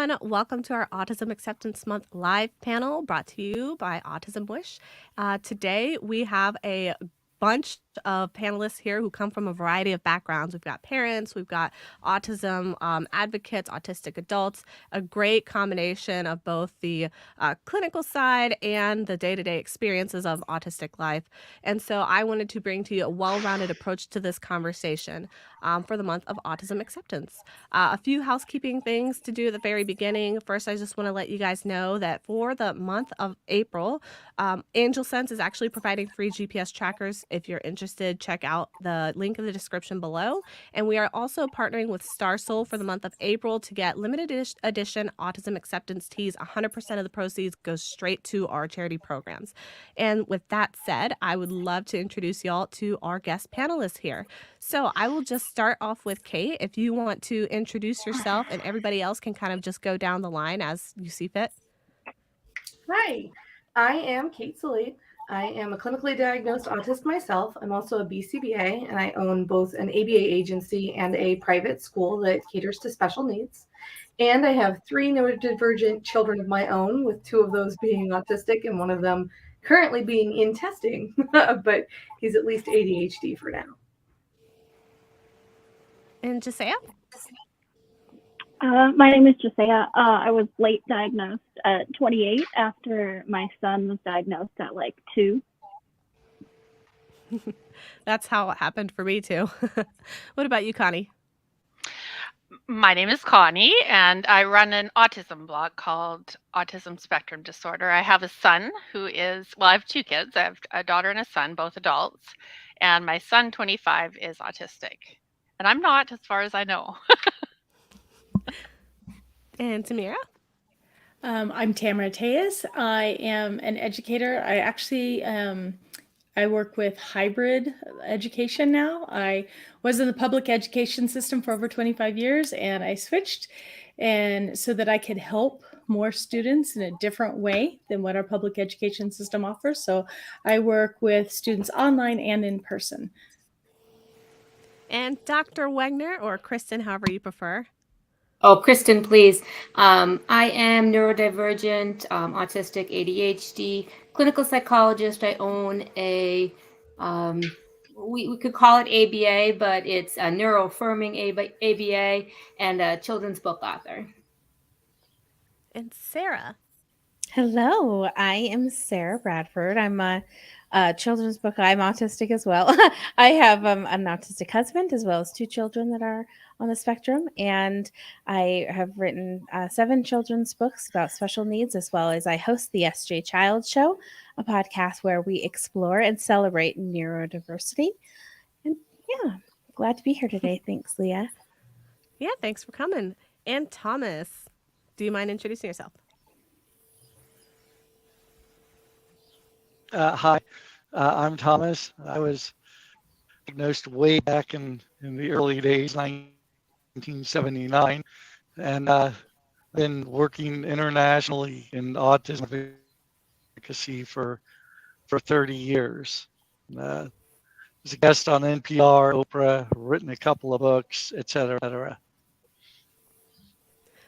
everyone. Welcome to our Autism Acceptance Month live panel brought to you by Autism Wish. Today, we have a bunch of panelists here who come from a variety of backgrounds. We've got parents, we've got autism advocates, autistic adults, a great combination of both the clinical side and the day-to-day experiences of autistic life. And so I wanted to bring to you a well-rounded approach to this conversation for the month of Autism Acceptance. A few housekeeping things to do at the very beginning. First, I just want to let you guys know that for the month of April, Angel Sense is actually providing free GPS trackers. If you're interested, check out the link in the description below. And we are also partnering with Star Soul for the month of April to get limited edition Autism Acceptance tees. 100% of the proceeds goes straight to our charity programs. And with that said, I would love to introduce y'all to our guest panelists here. So I will just start off with Kate. If you want to introduce yourself, and everybody else can kind of just go down the line as you see fit. Hi, I am Kate Sallee. I am a clinically diagnosed autist myself. I'm also a BCBA, and I own both an ABA agency and a private school that caters to special needs. And I have 3 neurodivergent children of my own, with 2 of those being autistic and one of them currently being in testing, but he's at least ADHD for now. And Josiah? My name is Josiah. I was late diagnosed at 28 after my son was diagnosed at like 2. That's how it happened for me too. What about you, Connie? My name is Connie, and I run an autism blog called Autism Spectrum Disorder. I have a son who is, well, I have 2 kids. I have a daughter and a son, both adults, and my son, 25, is autistic. And I'm not, as far as I know. And Tamira? I'm Tamara Tejas. I am an educator. I actually I work with hybrid education now. I was in the public education system for over 25 years, and I switched, and so that I could help more students in a different way than what our public education system offers. So I work with students online and in person. And Dr. Wegner, or Kristen, however you prefer. Oh, Kristen, please. I am neurodivergent, autistic, ADHD, clinical psychologist. I own a, we could call it ABA, but it's a neuroaffirming ABA, and a children's book author. And Sarah? Hello, I am Sarah Bradford. I'm a children's book. I'm autistic as well. I have an autistic husband as well as 2 children that are on the spectrum, and I have written 7 children's books about special needs, as well as I host the SJ Child Show, a podcast where we explore and celebrate neurodiversity. And yeah, glad to be here today. Thanks, Leah. Yeah, thanks for coming. And Thomas, do you mind introducing yourself? Hi, I'm Thomas. I was diagnosed way back in the early days, 1979, and been working internationally in autism advocacy for 30 years. Was a guest on NPR, Oprah, written a couple of books, et cetera, et cetera.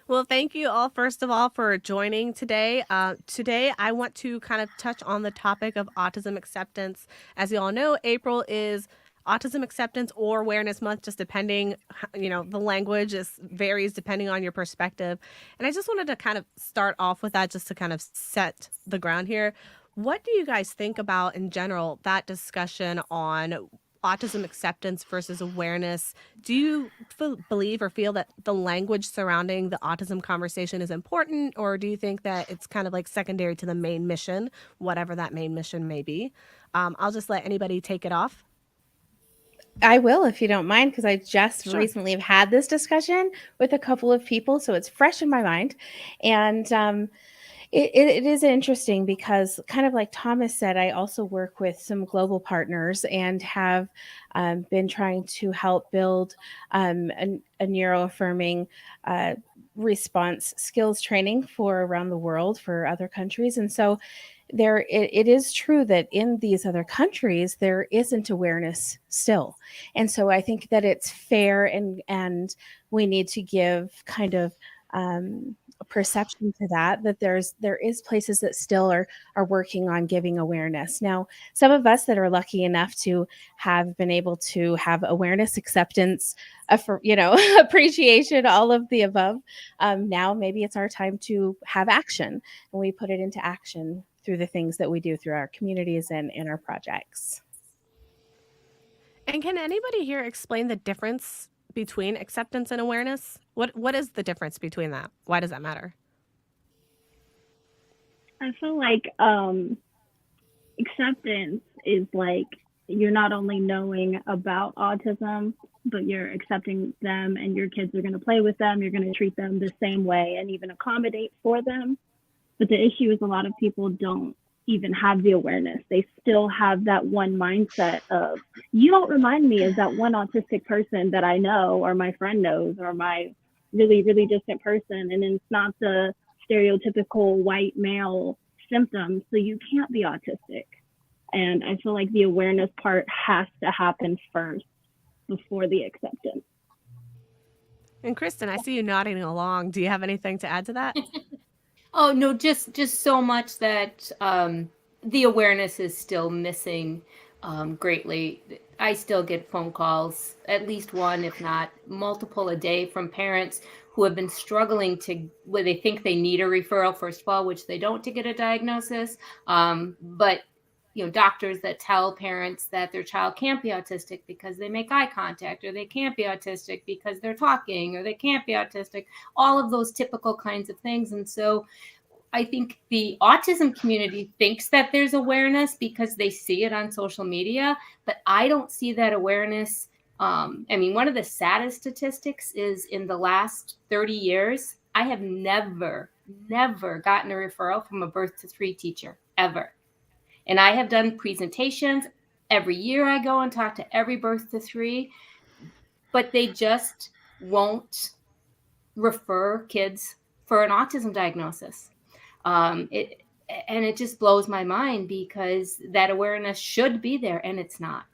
Well, thank you all, first of all, for joining today. Today, I want to kind of touch on the topic of autism acceptance. As you all know, April is Autism Acceptance or Awareness Month, just depending, the language varies depending on your perspective. And I just wanted to kind of start off with that just to kind of set the ground here. What do you guys think about, in general, that discussion on autism acceptance versus awareness? Do you believe or feel that the language surrounding the autism conversation is important, or do you think that it's kind of like secondary to the main mission, whatever that main mission may be? I'll just let anybody take it off. I will, if you don't mind, because I just recently have had this discussion with a couple of people, so it's fresh in my mind. And it is interesting because, kind of like Thomas said, I also work with some global partners and have been trying to help build a neuroaffirming response skills training for around the world for other countries. And so it is true that in these other countries, there isn't awareness still. And so I think that it's fair and we need to give kind of perception to that there is places that still are working on giving awareness. Now, some of us that are lucky enough to have been able to have awareness, acceptance, appreciation, all of the above. Now maybe it's our time to have action, and we put it into action through the things that we do through our communities and in our projects. And can anybody here explain the difference between acceptance and awareness? What is the difference between that? Why does that matter? I feel like acceptance is like you're not only knowing about autism, but you're accepting them, and your kids are going to play with them. You're going to treat them the same way and even accommodate for them. But the issue is a lot of people don't even have the awareness. They still have that one mindset of, you don't remind me as that one autistic person that I know or my friend knows or my really, really distant person. And it's not the stereotypical white male symptoms, so you can't be autistic. And I feel like the awareness part has to happen first before the acceptance. And Kristen, I see you nodding along. Do you have anything to add to that? Oh no, just so much that the awareness is still missing greatly. I still get phone calls, at least one, if not multiple a day, from parents who have been struggling where they think they need a referral, first of all, which they don't, to get a diagnosis. But doctors that tell parents that their child can't be autistic because they make eye contact, or they can't be autistic because they're talking, or they can't be autistic, all of those typical kinds of things. And so I think the autism community thinks that there's awareness because they see it on social media, but I don't see that awareness. One of the saddest statistics is in the last 30 years, I have never gotten a referral from a birth to 3 teacher, ever. And I have done presentations. Every year I go and talk to every birth to 3, but they just won't refer kids for an autism diagnosis. It just blows my mind because that awareness should be there, and it's not.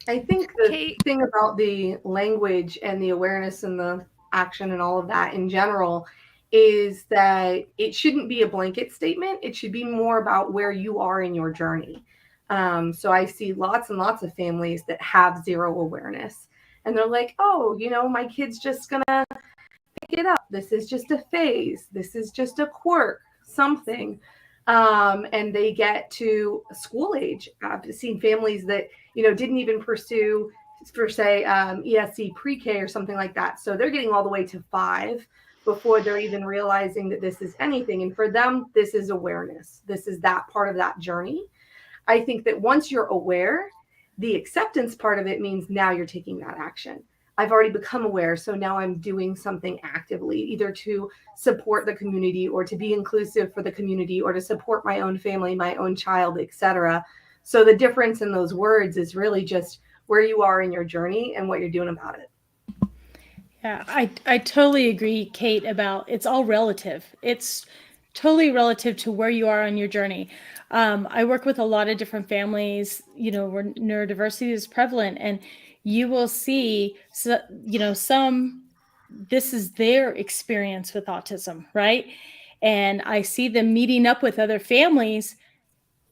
I think the thing about the language and the awareness and the action and all of that in general is that it shouldn't be a blanket statement. It should be more about where you are in your journey. So I see lots and lots of families that have zero awareness, and they're like, oh, my kid's just gonna pick it up. This is just a phase. This is just a quirk, something. And they get to school age. I've seen families that, didn't even pursue, for say, ESC pre-K or something like that. So they're getting all the way to 5 before they're even realizing that this is anything. And for them, this is awareness. This is that part of that journey. I think that once you're aware, the acceptance part of it means now you're taking that action. I've already become aware, so now I'm doing something actively, either to support the community or to be inclusive for the community or to support my own family, my own child, etc. So the difference in those words is really just where you are in your journey and what you're doing about it. Yeah, I totally agree, Kate, about it's all relative. It's totally relative to where you are on your journey. I work with a lot of different families, where neurodiversity is prevalent, and you will see, some, this is their experience with autism, right? And I see them meeting up with other families,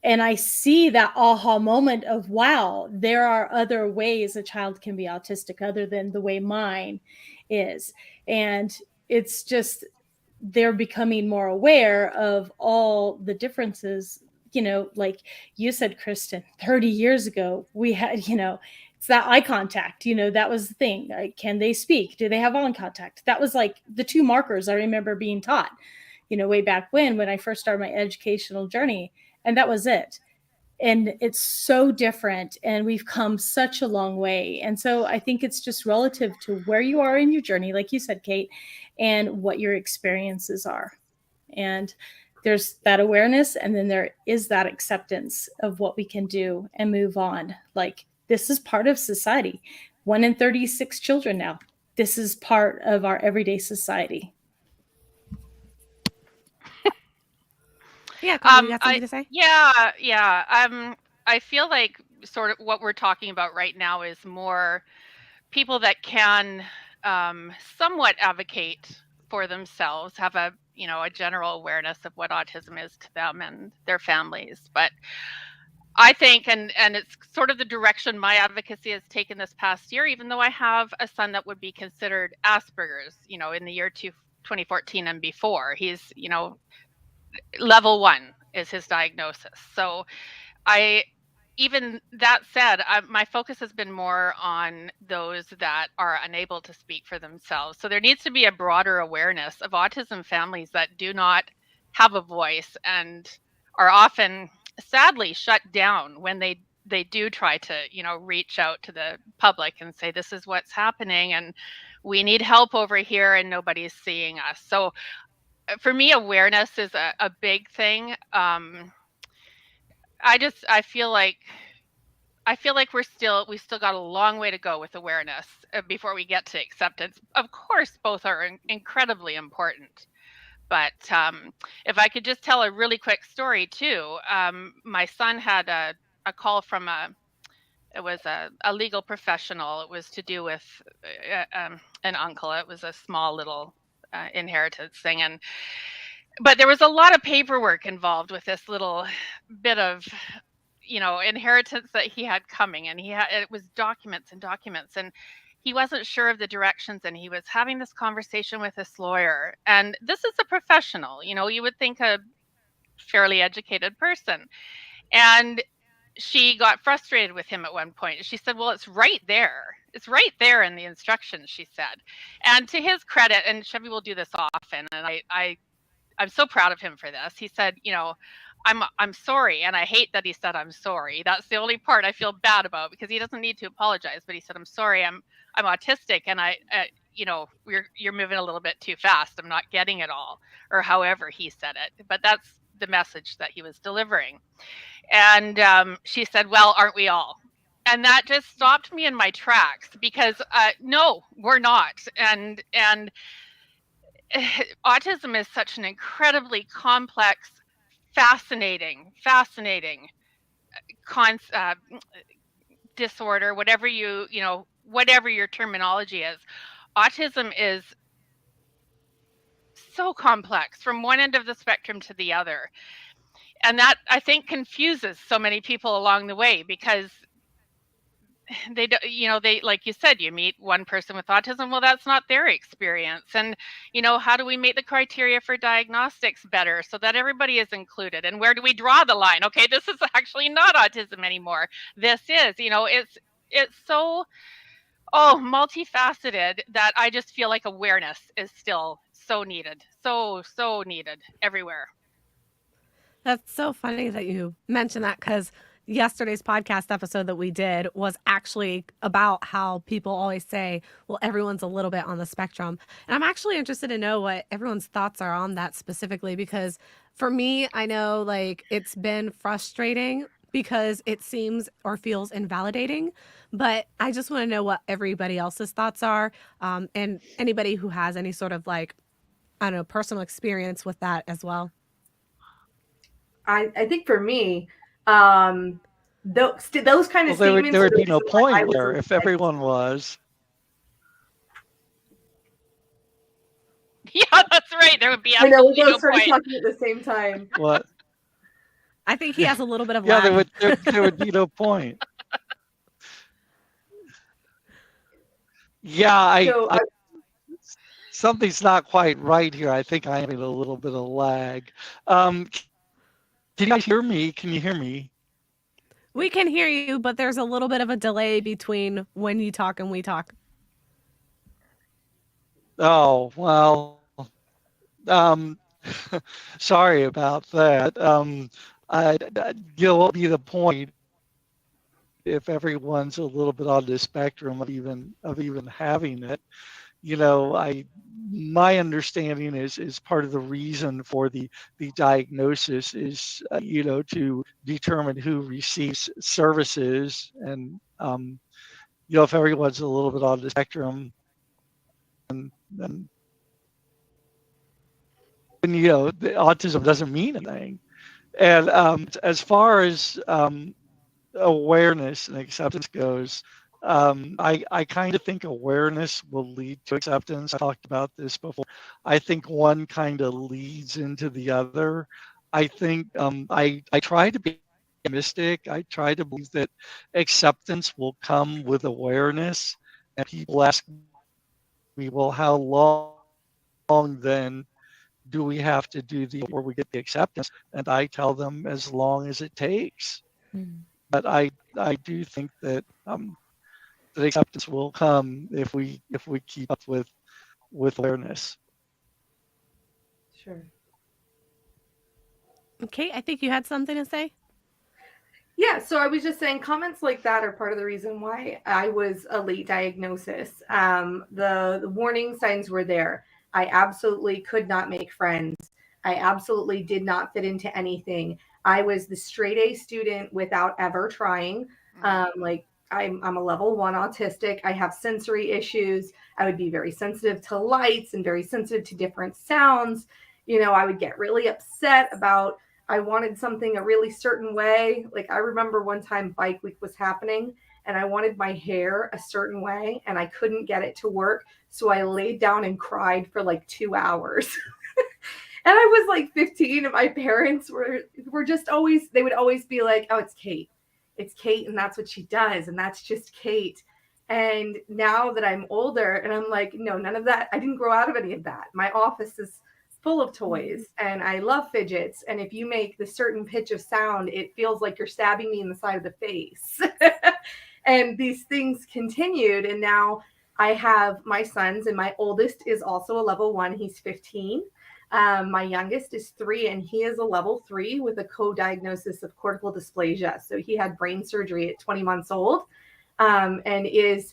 and I see that aha moment of, wow, there are other ways a child can be autistic other than the way mine is. And it's just, they're becoming more aware of all the differences. Like you said, Kristen, 30 years ago, we had, it's that eye contact, that was the thing. Like, can they speak? Do they have eye contact? That was like the 2 markers I remember being taught, way back when I first started my educational journey. And that was it. And it's so different, and we've come such a long way. And so I think it's just relative to where you are in your journey, like you said, Kate, and what your experiences are. And there's that awareness, and then there is that acceptance of what we can do and move on. Like, this is part of society. 1 in 36 children now. This is part of our everyday society. Yeah, Connie, you got something to say? Yeah. I feel like sort of what we're talking about right now is more people that can somewhat advocate for themselves, have a general awareness of what autism is to them and their families. But I think, and it's sort of the direction my advocacy has taken this past year, even though I have a son that would be considered Asperger's, in the year 2014 and before. He's, level 1 is his diagnosis. So even that said, my focus has been more on those that are unable to speak for themselves. So there needs to be a broader awareness of autism families that do not have a voice and are often sadly shut down when they do try to, reach out to the public and say, this is what's happening and we need help over here and nobody's seeing us. So for me, awareness is a big thing. I feel like we still got a long way to go with awareness before we get to acceptance. Of course, both are incredibly important. But if I could just tell a really quick story too, my son had a call from it was a legal professional. It was to do with an uncle. It was a small little inheritance thing, but there was a lot of paperwork involved with this little bit of inheritance that he had coming, and it was documents and documents, and he wasn't sure of the directions, and he was having this conversation with this lawyer, and this is a professional, you would think a fairly educated person, and she got frustrated with him at one point. She said, well, it's right there in the instructions, she said. And to his credit, and Chevy will do this often, and I'm so proud of him for this. He said, I'm sorry. And I hate that he said, I'm sorry. That's the only part I feel bad about, because he doesn't need to apologize, but he said, I'm sorry. I'm autistic. And you're moving a little bit too fast. I'm not getting it all, or however he said it, but that's the message that he was delivering. And she said, well, aren't we all? And that just stopped me in my tracks, because no, we're not. And autism is such an incredibly complex, fascinating disorder, whatever whatever your terminology is. Autism is so complex from one end of the spectrum to the other. And that, I think, confuses so many people along the way, because they like you said, you meet one person with autism, well, that's not their experience. And how do we make the criteria for diagnostics better so that everybody is included? And where do we draw the line? Okay, this is actually not autism anymore, this is, it's so multifaceted, that I just feel like awareness is still so needed, so needed everywhere. That's so funny that you mentioned that, because yesterday's podcast episode that we did was actually about how people always say, well, everyone's a little bit on the spectrum. And I'm actually interested to know what everyone's thoughts are on that specifically, because for me, I know like it's been frustrating because it seems or feels invalidating, but I just want to know what everybody else's thoughts are, and anybody who has any sort of like, I don't know, personal experience with that as well. I think for me, those kind of statements. There would be no point there if everyone was. Yeah, that's right. There would be absolutely no point. I know, we both started talking at the same time. What? I think he has a little bit of lag. There would be no point. Yeah, something's not quite right here. I think I'm having a little bit of lag. Can you guys hear me? Can you hear me? We can hear you, but there's a little bit of a delay between when you talk and we talk. Oh, well, sorry about that. What will be the point if everyone's a little bit on the spectrum of even having it? My understanding is part of the reason for the diagnosis is to determine who receives services, and if everyone's a little bit on the spectrum, then the autism doesn't mean anything. And as far as awareness and acceptance goes, I kind of think awareness will lead to acceptance. I talked about this before. I think one kind of leads into the other. I think I try to be optimistic. I try to believe that acceptance will come with awareness. And people ask me, well, how long then do we have to do before we get the acceptance? And I tell them as long as it takes. But I do think that that acceptance will come if we keep up with awareness. Sure. Kate, I think you had something to say. Yeah, so I was just saying comments like that are part of the reason why I was a late diagnosis. The warning signs were there. I absolutely could not make friends. I absolutely did not fit into anything. I was the straight A student without ever trying. Like I'm a level 1 autistic. I have sensory issues. I would be very sensitive to lights and very sensitive to different sounds. I would get really upset about I wanted something a really certain way. Like I remember one time bike week was happening and I wanted my hair a certain way and I couldn't get it to work. So I laid down and cried for like 2 hours. And I was like 15 and my parents were just always, they would always be like, "Oh, it's Kate. It's Kate and that's what she does and that's just Kate." And now that I'm older and I'm like, no, none of that. I didn't grow out of any of that. My office is full of toys and I love fidgets. And if you make the certain pitch of sound, it feels like you're stabbing me in the side of the face. And these things continued. And now I have my sons, and my oldest is also a level 1. He's 15. My youngest is 3, and he is a level 3 with a co-diagnosis of cortical dysplasia. So he had brain surgery at 20 months old, and is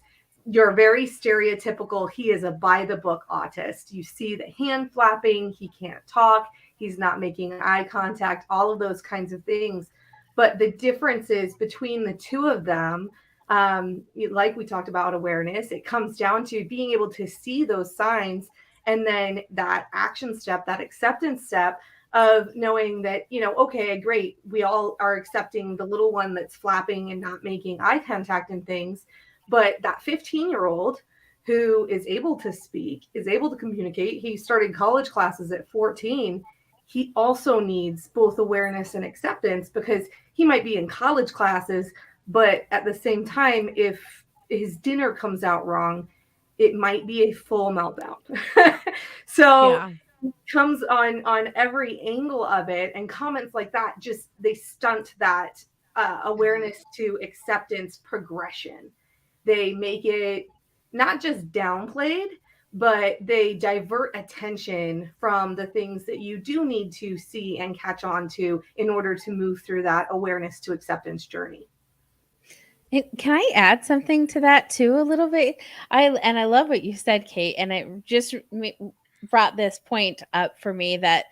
your very stereotypical, he is a by the book autist. You see the hand flapping, he can't talk, he's not making eye contact, all of those kinds of things. But the differences between the two of them, like we talked about awareness, it comes down to being able to see those signs and then that action step, that acceptance step of knowing that, okay, great, we all are accepting the little one that's flapping and not making eye contact and things. But that 15-year-old who is able to speak, is able to communicate, he started college classes at 14. He also needs both awareness and acceptance because he might be in college classes, but at the same time, if his dinner comes out wrong, it might be a full meltdown. So Yeah. it comes on every angle of it, and comments like that just they stunt that awareness to acceptance progression. They make it not just downplayed, but they divert attention from the things that you do need to see and catch on to in order to move through that awareness to acceptance journey. Can I add something to that too a little bit? I love what you said, Kate, and it just brought this point up for me that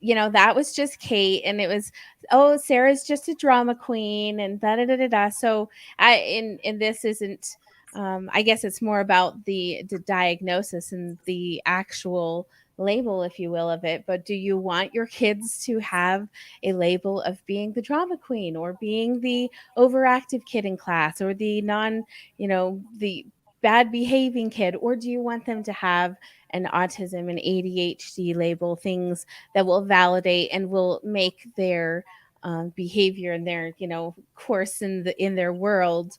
that was just Kate, and it was, oh, Sarah's just a drama queen, and da da da da da. So in this isn't. I guess it's more about the diagnosis and the actual label, if you will, of it. But do you want your kids to have a label of being the drama queen or being the overactive kid in class or the the bad behaving kid? Or do you want them to have an autism and ADHD label, things that will validate and will make their behavior and their course in their world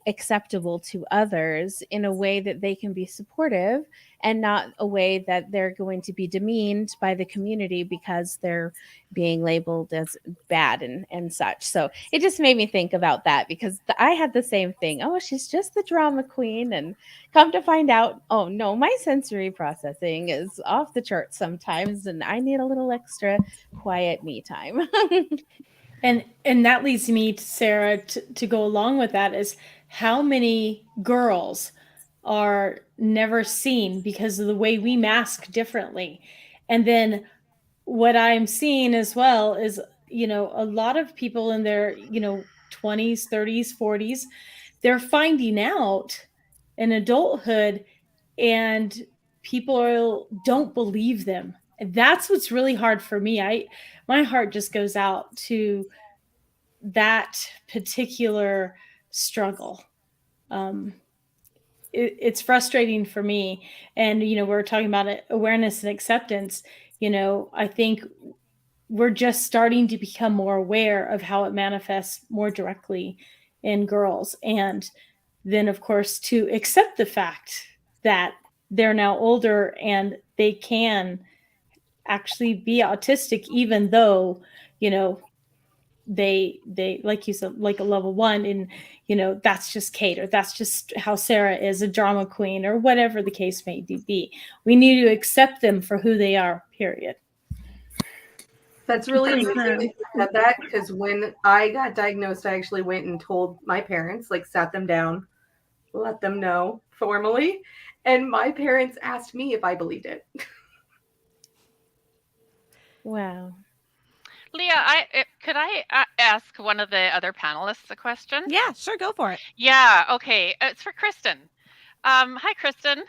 acceptable to others in a way that they can be supportive, and not a way that they're going to be demeaned by the community because they're being labeled as bad and such. So it just made me think about that, because I had the same thing. Oh, she's just the drama queen, and come to find out, oh no, my sensory processing is off the charts sometimes, and I need a little extra quiet me time. And that leads me to Sarah to go along with that is how many girls are never seen because of the way we mask differently. And then what I'm seeing as well is, a lot of people in their, 20s, 30s, 40s, they're finding out in adulthood and people don't believe them. And that's what's really hard for me. My heart just goes out to that particular struggle. it's frustrating for me. And, we're talking about awareness and acceptance. I think we're just starting to become more aware of how it manifests more directly in girls. And then, of course, to accept the fact that they're now older and they can actually be autistic, even though, they like you said, like a level 1, and that's just Kate, or that's just how Sarah is, a drama queen, or whatever the case may be. We need to accept them for who they are, period. That's really amazing that you said that, because when I got diagnosed, I actually went and told my parents, like sat them down, let them know formally, and my parents asked me if I believed it. Wow. Leah, could I ask one of the other panelists a question? Yeah, sure, go for it. Yeah, okay. It's for Kristen. Hi, Kristen.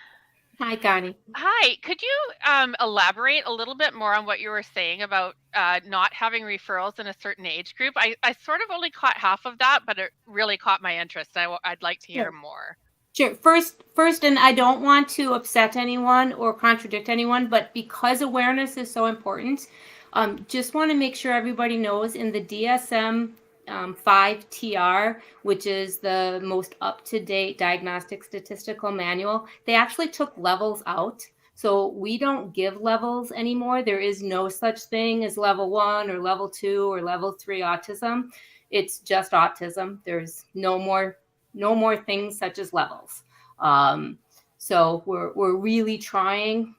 Hi, Connie. Hi. Could you elaborate a little bit more on what you were saying about not having referrals in a certain age group? I sort of only caught half of that, but it really caught my interest. I'd like to hear more. Sure. First, and I don't want to upset anyone or contradict anyone, but because awareness is so important, just want to make sure everybody knows in the DSM 5 TR, which is the most up-to-date diagnostic statistical manual, they actually took levels out. So we don't give levels anymore. There is no such thing as level 1 or level 2 or level 3 autism. It's just autism. There's no more things such as levels. So we're really trying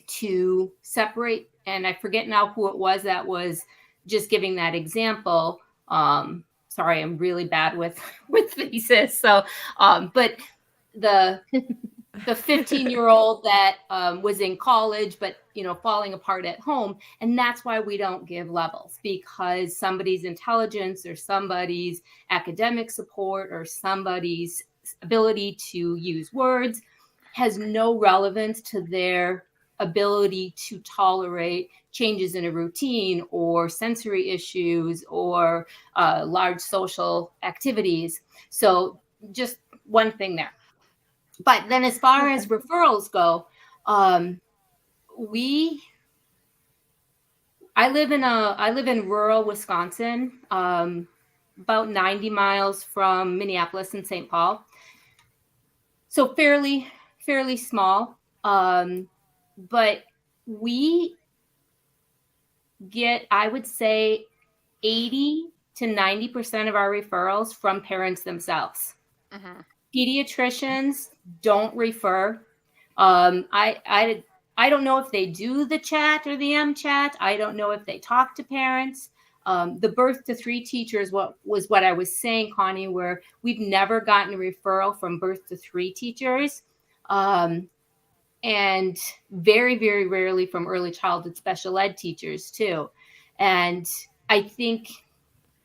to separate, and I forget now who it was that was just giving that example. Sorry, I'm really bad with faces. So, but the 15-year-old that was in college, but falling apart at home, and that's why we don't give levels, because somebody's intelligence or somebody's academic support or somebody's ability to use words has no relevance to their ability to tolerate changes in a routine or sensory issues or large social activities. So just one thing there. But then as far as referrals go, I live in rural Wisconsin, about 90 miles from Minneapolis and St. Paul. So fairly small. But we get, I would say, 80 to 90% of our referrals from parents themselves. Mm-hmm. Pediatricians don't refer. I don't know if they do the chat or the M-chat. I don't know if they talk to parents. The birth to 3 teachers was what I was saying, Connie, where we've never gotten a referral from birth to 3 teachers. And very, very rarely from early childhood special ed teachers too. And I think,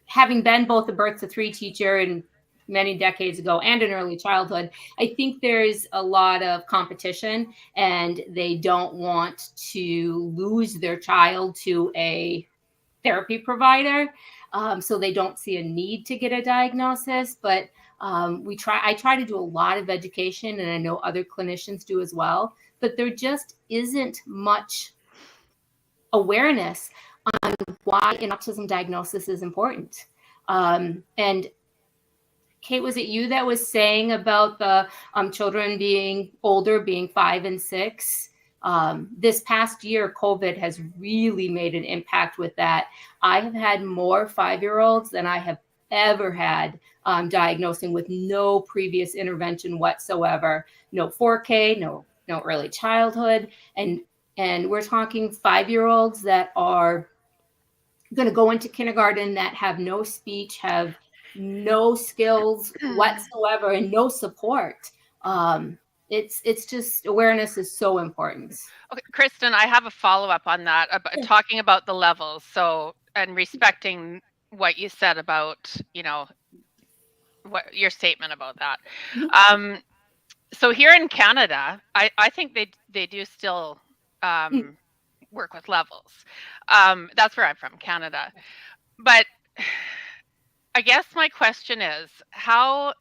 having been both a birth to 3 teacher and many decades ago and in early childhood, I think there's a lot of competition and they don't want to lose their child to a therapy provider. So they don't see a need to get a diagnosis, but I try to do a lot of education, and I know other clinicians do as well, but there just isn't much awareness on why an autism diagnosis is important. And Kate, was it you that was saying about the children being older, being 5 and 6? This past year, COVID has really made an impact with that. I have had more 5-year-olds than I have ever had diagnosing with no previous intervention whatsoever. No 4K, no early childhood. And we're talking 5-year-olds that are going to go into kindergarten that have no speech, have no skills whatsoever, and no support. It's just, awareness is so important. Okay, Kristen, I have a follow-up on that, talking about the levels. So, and respecting what you said about, what your statement about that. So here in Canada, I think they do still work with levels. That's where I'm from, Canada. But I guess my question is, how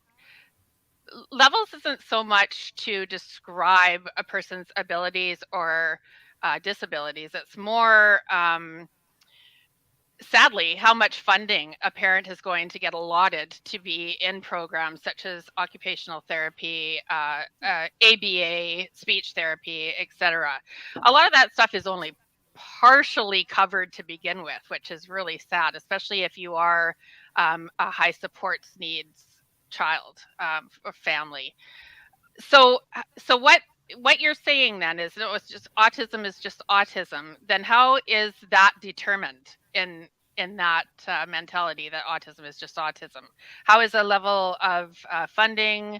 levels isn't so much to describe a person's abilities or disabilities. It's more, sadly, how much funding a parent is going to get allotted to be in programs such as occupational therapy, ABA, speech therapy, etc. A lot of that stuff is only partially covered to begin with, which is really sad, especially if you are a high supports needs child or family. So what you're saying then is, no, it's just autism is just autism. Then how is that determined in that mentality that autism is just autism? How is a level of funding,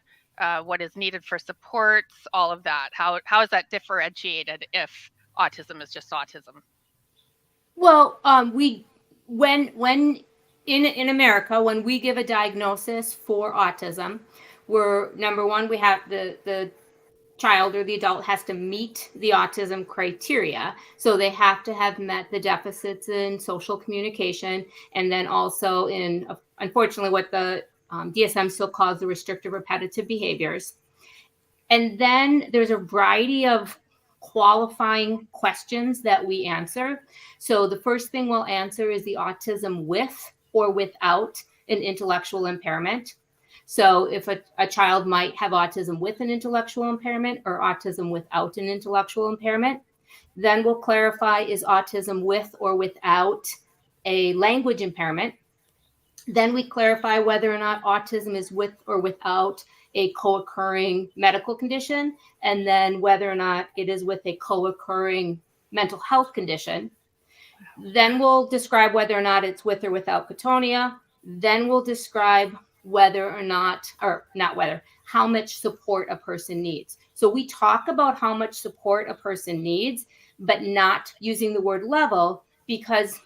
what is needed for supports, all of that? How is that differentiated if autism is just autism? Well, when in America, when we give a diagnosis for autism, we're number one, we have the child or the adult has to meet the autism criteria. So they have to have met the deficits in social communication, and then also in, unfortunately, what the DSM still calls the restrictive repetitive behaviors. And then there's a variety of qualifying questions that we answer. So the first thing we'll answer is the autism with or without an intellectual impairment. So if a child might have autism with an intellectual impairment or autism without an intellectual impairment, then we'll clarify, is autism with or without a language impairment. Then we clarify whether or not autism is with or without a co-occurring medical condition, and then whether or not it is with a co-occurring mental health condition. Then we'll describe whether or not it's with or without catatonia. Then we'll describe whether or not, or not whether, how much support a person needs. So we talk about how much support a person needs, but not using the word level, because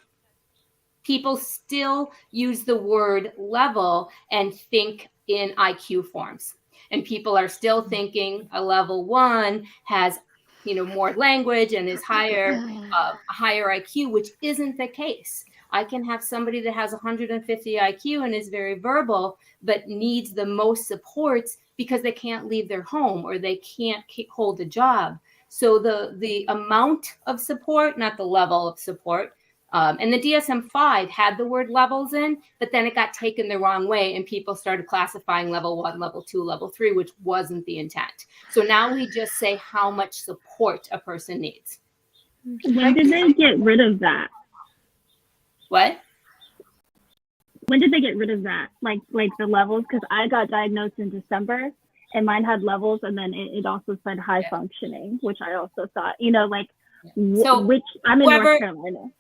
people still use the word level and think in IQ forms. And people are still thinking a level 1 has, more language and is higher, a higher IQ, which isn't the case. I can have somebody that has 150 IQ and is very verbal, but needs the most supports because they can't leave their home or they can't hold a job. So the amount of support, not the level of support. And the DSM-5 had the word levels in, but then it got taken the wrong way and people started classifying level 1, level 2, level 3, which wasn't the intent. So now we just say how much support a person needs. When did they get rid of that? What? When did they get rid of that? Like the levels? Because I got diagnosed in December and mine had levels, and then it also said high functioning, which I also thought, which I'm in North Carolina.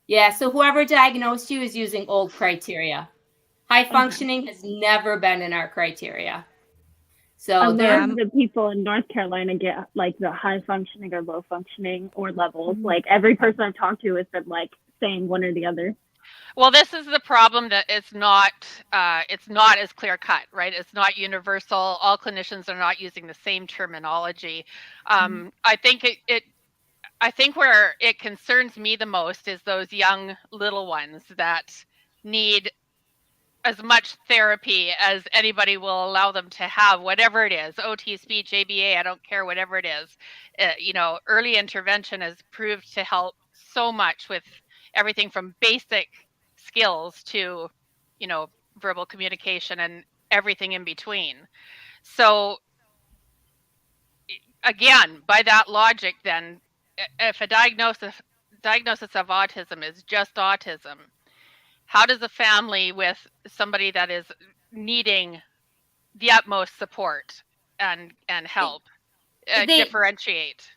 Yeah, so whoever diagnosed you is using old criteria. High functioning has never been in our criteria. So a lot of the people in North Carolina get like the high functioning or low functioning or levels. Like every person I've talked to has been like saying one or the other. Well, this is the problem, that it's not as clear cut, right? It's not universal. All clinicians are not using the same terminology. I think where it concerns me the most is those young little ones that need as much therapy as anybody will allow them to have, whatever it is, OT, speech, ABA, I don't care, whatever it is. Early intervention has proved to help so much with everything from basic skills to, verbal communication and everything in between. So again, by that logic, then, if a diagnosis of autism is just autism, how does a family with somebody that is needing the utmost support and help differentiate?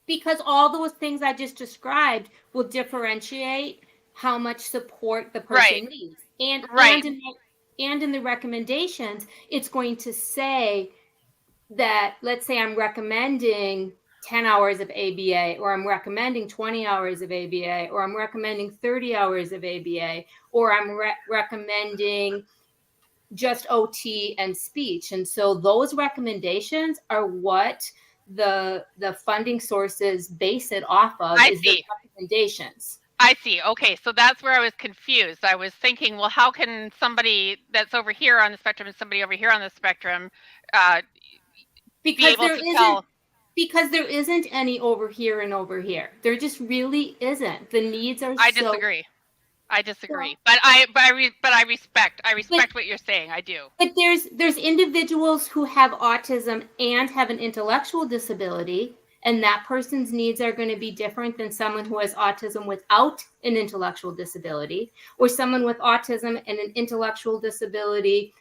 Because all those things I just described will differentiate how much support the person needs. And in the recommendations, it's going to say that, let's say I'm recommending 10 hours of ABA, or I'm recommending 20 hours of ABA, or I'm recommending 30 hours of ABA, or I'm recommending just OT and speech. And so those recommendations are what the funding sources base it off of, is the recommendations. I see. Okay, so that's where I was confused. I was thinking, well, how can somebody that's over here on the spectrum and somebody over here on the spectrum be Because able to tell? because there isn't any over here and over here. There just really isn't. The needs are I so. disagree. I disagree. Well, But I respect but what you're saying. I do. but there's individuals who have autism and have an intellectual disability, and that person's needs are going to be different than someone who has autism without an intellectual disability, or someone with autism and an intellectual disability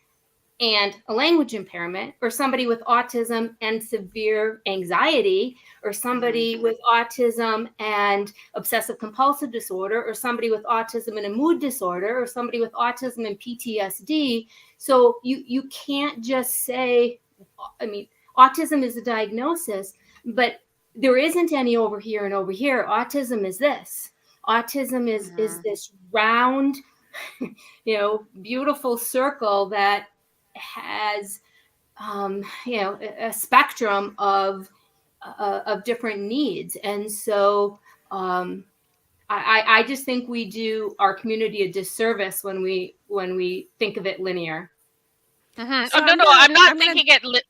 and a language impairment, or somebody with autism and severe anxiety, or somebody with autism and obsessive compulsive disorder, or somebody with autism and a mood disorder, or somebody with autism and PTSD. So you can't just say, I mean, autism is a diagnosis, but there isn't any over here and over here. Autism is this. Autism is this round, beautiful circle that has a spectrum of different needs. And so I just think we do our community a disservice when we think of it linear. Mm-hmm. So No, I'm not thinking it.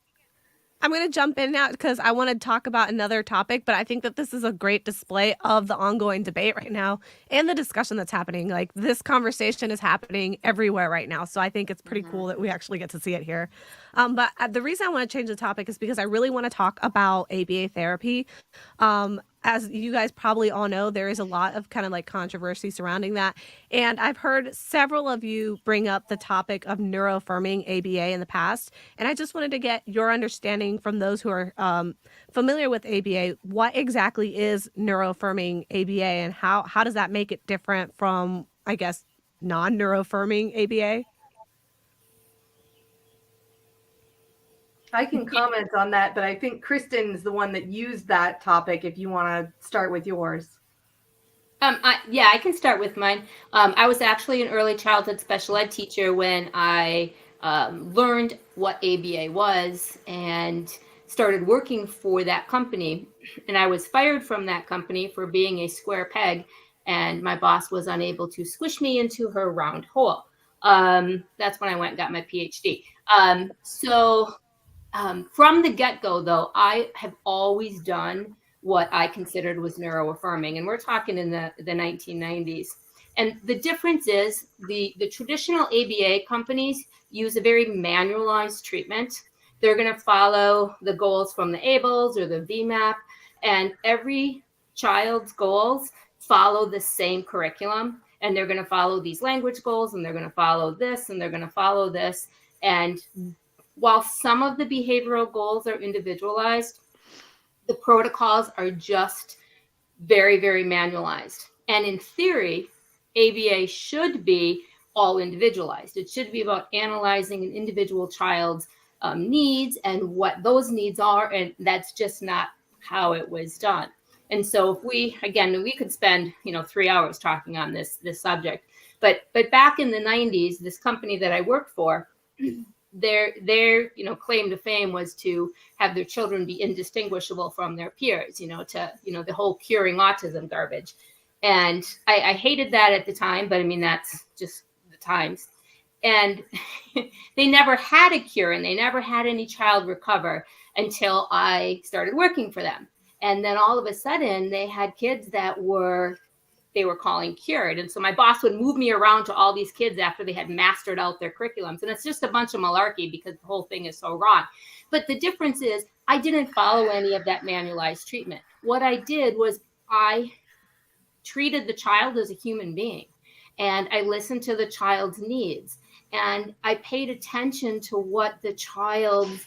I'm going to jump in now because I want to talk about another topic, but I think that this is a great display of the ongoing debate right now and the discussion that's happening. Like, this conversation is happening everywhere right now. So I think it's pretty cool that we actually get to see it here. But the reason I want to change the topic is because I really want to talk about ABA therapy. As you guys probably all know, there is a lot of kind of like controversy surrounding that. And I've heard several of you bring up the topic of neuroaffirming ABA in the past. And I just wanted to get your understanding from those who are familiar with ABA. What exactly is neuroaffirming ABA, and how does that make it different from, I guess, non-neuroaffirming ABA? I can comment on that, but I think Kristen's the one that used that topic if you want to start with yours. I can start with mine. I was actually an early childhood special ed teacher when I learned what ABA was and started working for that company. And I was fired from that company for being a square peg, and my boss was unable to squish me into her round hole. That's when I went and got my PhD. From the get-go, though, I have always done what I considered was neuroaffirming, and we're talking in the 1990s. And the difference is the traditional ABA companies use a very manualized treatment. They're going to follow the goals from the ABLS or the VMAP, and every child's goals follow the same curriculum, and they're going to follow these language goals, and they're going to follow this, and they're going to follow this. And while some of the behavioral goals are individualized, the protocols are just very, very manualized. And in theory, ABA should be all individualized. It should be about analyzing an individual child's needs and what those needs are. And that's just not how it was done. And so if we could spend, 3 hours talking on this subject, but back in the 90s, this company that I worked for, their claim to fame was to have their children be indistinguishable from their peers, the whole curing autism garbage. And I hated that at the time, but I mean, that's just the times. And they never had a cure, and they never had any child recover until I started working for them. And then all of a sudden they had kids that they were calling cured. And so my boss would move me around to all these kids after they had mastered out their curriculums. And it's just a bunch of malarkey because the whole thing is so wrong. But the difference is I didn't follow any of that manualized treatment. What I did was I treated the child as a human being, and I listened to the child's needs, and I paid attention to what the child's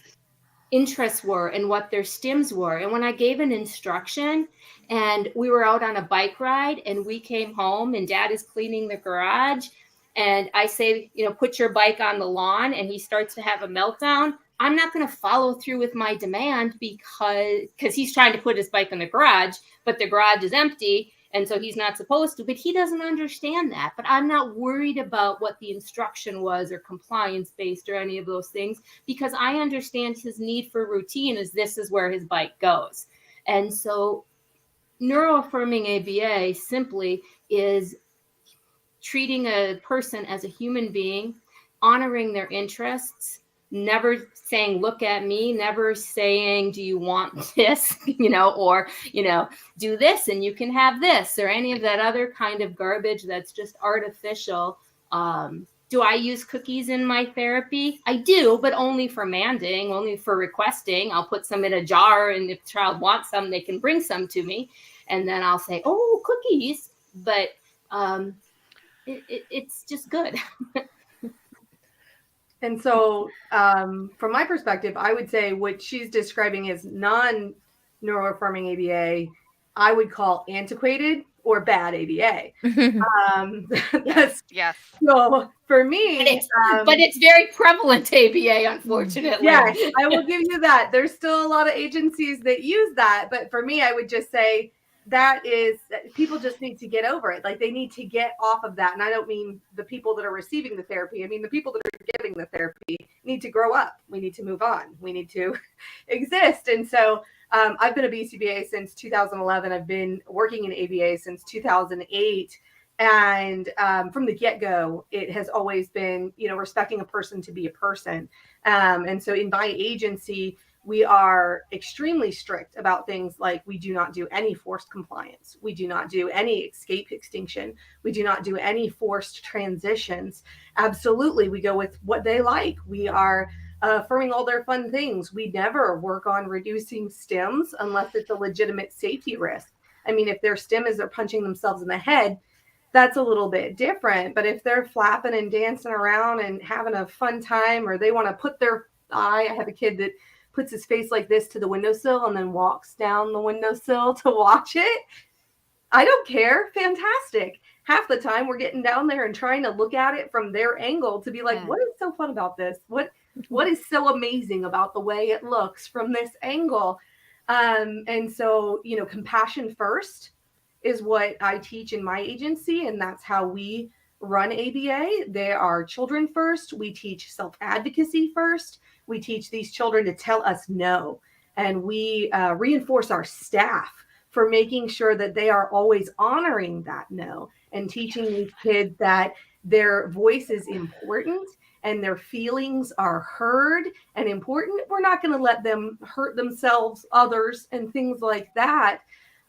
interests were and what their stims were. And when I gave an instruction and we were out on a bike ride and we came home and dad is cleaning the garage and I say, put your bike on the lawn, and he starts to have a meltdown, I'm not going to follow through with my demand because he's trying to put his bike in the garage, but the garage is empty. And so he's not supposed to, but he doesn't understand that. But I'm not worried about what the instruction was or compliance based or any of those things, because I understand his need for routine is this is where his bike goes. And so neuroaffirming ABA simply is treating a person as a human being, honoring their interests, never saying, look at me, never saying, do you want this, or, do this and you can have this, or any of that other kind of garbage that's just artificial. Do I use cookies in my therapy? I do, but only for manding, only for requesting. I'll put some in a jar, and if the child wants some, they can bring some to me. And then I'll say, oh, cookies. But it's just good. And so, from my perspective, I would say what she's describing as non-neuroaffirming ABA, I would call antiquated or bad ABA. Yes. So for me, but it's very prevalent ABA, unfortunately. Yes, I will give you that. There's still a lot of agencies that use that, but for me, I would just say that people just need to get over it. Like, they need to get off of that. And I don't mean the people that are receiving the therapy. I mean the people that are giving the therapy need to grow up. We need to move on. We need to exist. And so I've been a BCBA since 2011. I've been working in ABA since 2008. And from the get-go, it has always been, respecting a person to be a person. And so in my agency, we are extremely strict about things like we do not do any forced compliance. We do not do any escape extinction. We do not do any forced transitions. Absolutely, we go with what they like. We are affirming all their fun things. We never work on reducing stims unless it's a legitimate safety risk. I mean, if their stim is they're punching themselves in the head, that's a little bit different. But if they're flapping and dancing around and having a fun time, or they want to put their I have a kid that puts his face like this to the windowsill and then walks down the windowsill to watch it. I don't care. Fantastic. Half the time we're getting down there and trying to look at it from their angle to be like, what is so fun about this? What is so amazing about the way it looks from this angle? And so, compassion first is what I teach in my agency, and that's how we run ABA. They are children first. We teach self-advocacy first. We teach these children to tell us no, and we reinforce our staff for making sure that they are always honoring that no, and teaching these kids that their voice is important and their feelings are heard and important. We're not going to let them hurt themselves, others, and things like that.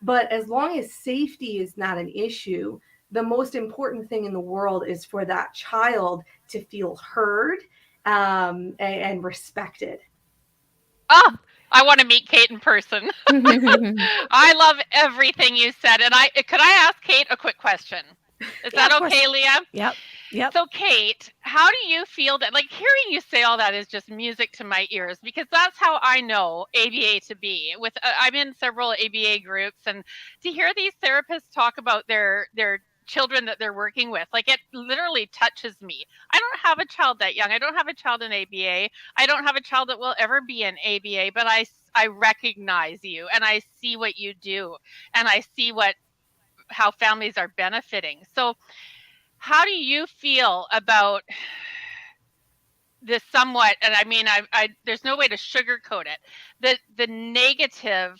But as long as safety is not an issue, the most important thing in the world is for that child to feel heard and respected. Oh, I want to meet Kate in person. I love everything you said. And could I ask Kate a quick question? Is that okay, Leah? Yep. So Kate, how do you feel that, like, hearing you say all that is just music to my ears, because that's how I know ABA to be. I'm in several ABA groups, and to hear these therapists talk about their children that they're working with, like, it literally touches me. I don't have a child that young. I don't have a child in ABA. I don't have a child that will ever be in ABA, but I recognize you, and I see what you do, and I see how families are benefiting. So how do you feel about this somewhat, and I mean, I there's no way to sugarcoat it, the negative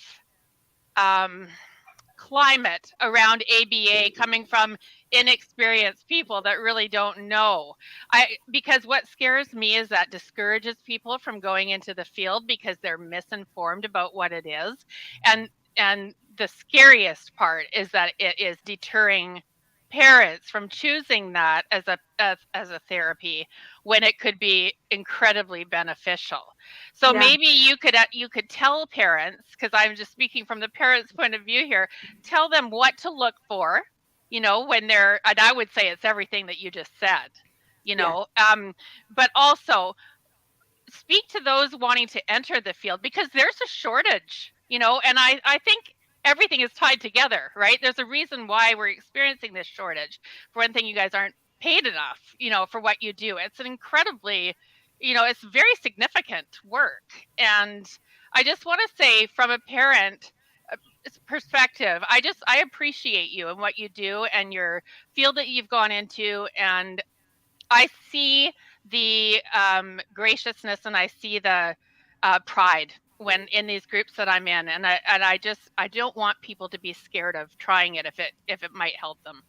climate around ABA coming from inexperienced people that really don't know? Because what scares me is that discourages people from going into the field because they're misinformed about what it is. And the scariest part is that it is deterring parents from choosing that as a therapy when it could be incredibly beneficial. So maybe you could tell parents, because I'm just speaking from the parents' point of view here, tell them what to look for, when they're, and I would say it's everything that you just said, but also speak to those wanting to enter the field, because there's a shortage, and I think everything is tied together, right? There's a reason why we're experiencing this shortage. For one thing, you guys aren't paid enough, for what you do. It's an incredibly, it's very significant work. And I just want to say, from a parent perspective, I appreciate you and what you do and your field that you've gone into. And I see the graciousness, and I see the pride when in these groups that I'm in, and I don't want people to be scared of trying it if it might help them.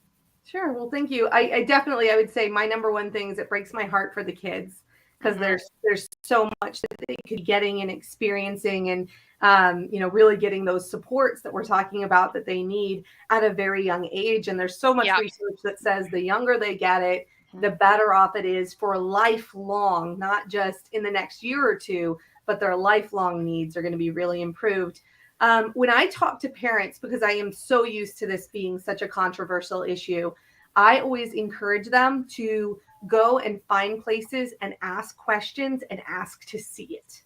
Sure. Well, thank you. I definitely, I would say my number one thing is it breaks my heart for the kids because there's so much that they could be getting and experiencing and, really getting those supports that we're talking about that they need at a very young age. And there's so much research that says the younger they get it, the better off it is for lifelong, not just in the next year or two, but their lifelong needs are going to be really improved. When I talk to parents, because I am so used to this being such a controversial issue, I always encourage them to go and find places and ask questions and ask to see it.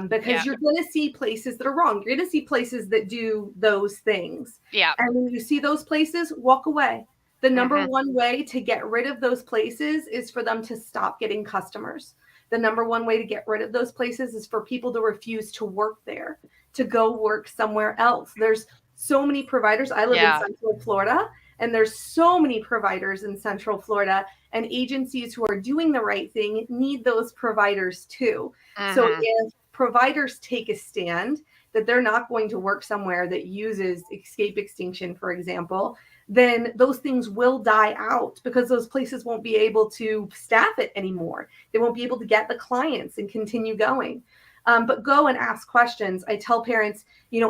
Because you're going to see places that are wrong. You're going to see places that do those things. Yeah. And when you see those places, walk away. The number one way to get rid of those places is for them to stop getting customers. The number one way to get rid of those places is for people to refuse to work there, to go work somewhere else. There's so many providers. I live in Central Florida, and there's so many providers in Central Florida, and agencies who are doing the right thing need those providers too. So if providers take a stand that they're not going to work somewhere that uses escape extinction, for example, then those things will die out because those places won't be able to staff it anymore. They won't be able to get the clients and continue going. But go and ask questions. I tell parents,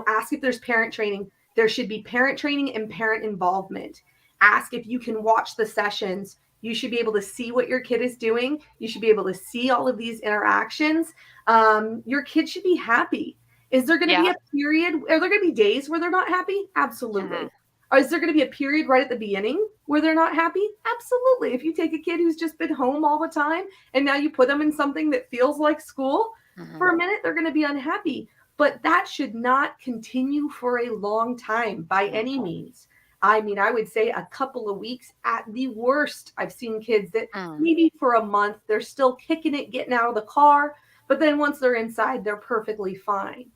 ask if there's parent training. There should be parent training and parent involvement. Ask if you can watch the sessions. You should be able to see what your kid is doing. You should be able to see all of these interactions. Your kid should be happy. Is there going to be a period? Are there going to be days where they're not happy? Absolutely. Or is there going to be a period right at the beginning where they're not happy? Absolutely. If you take a kid who's just been home all the time and now you put them in something that feels like school, for a minute, they're going to be unhappy. But that should not continue for a long time by any means. I mean, I would say a couple of weeks at the worst. I've seen kids that maybe for a month, they're still kicking it, getting out of the car. But then once they're inside, they're perfectly fine.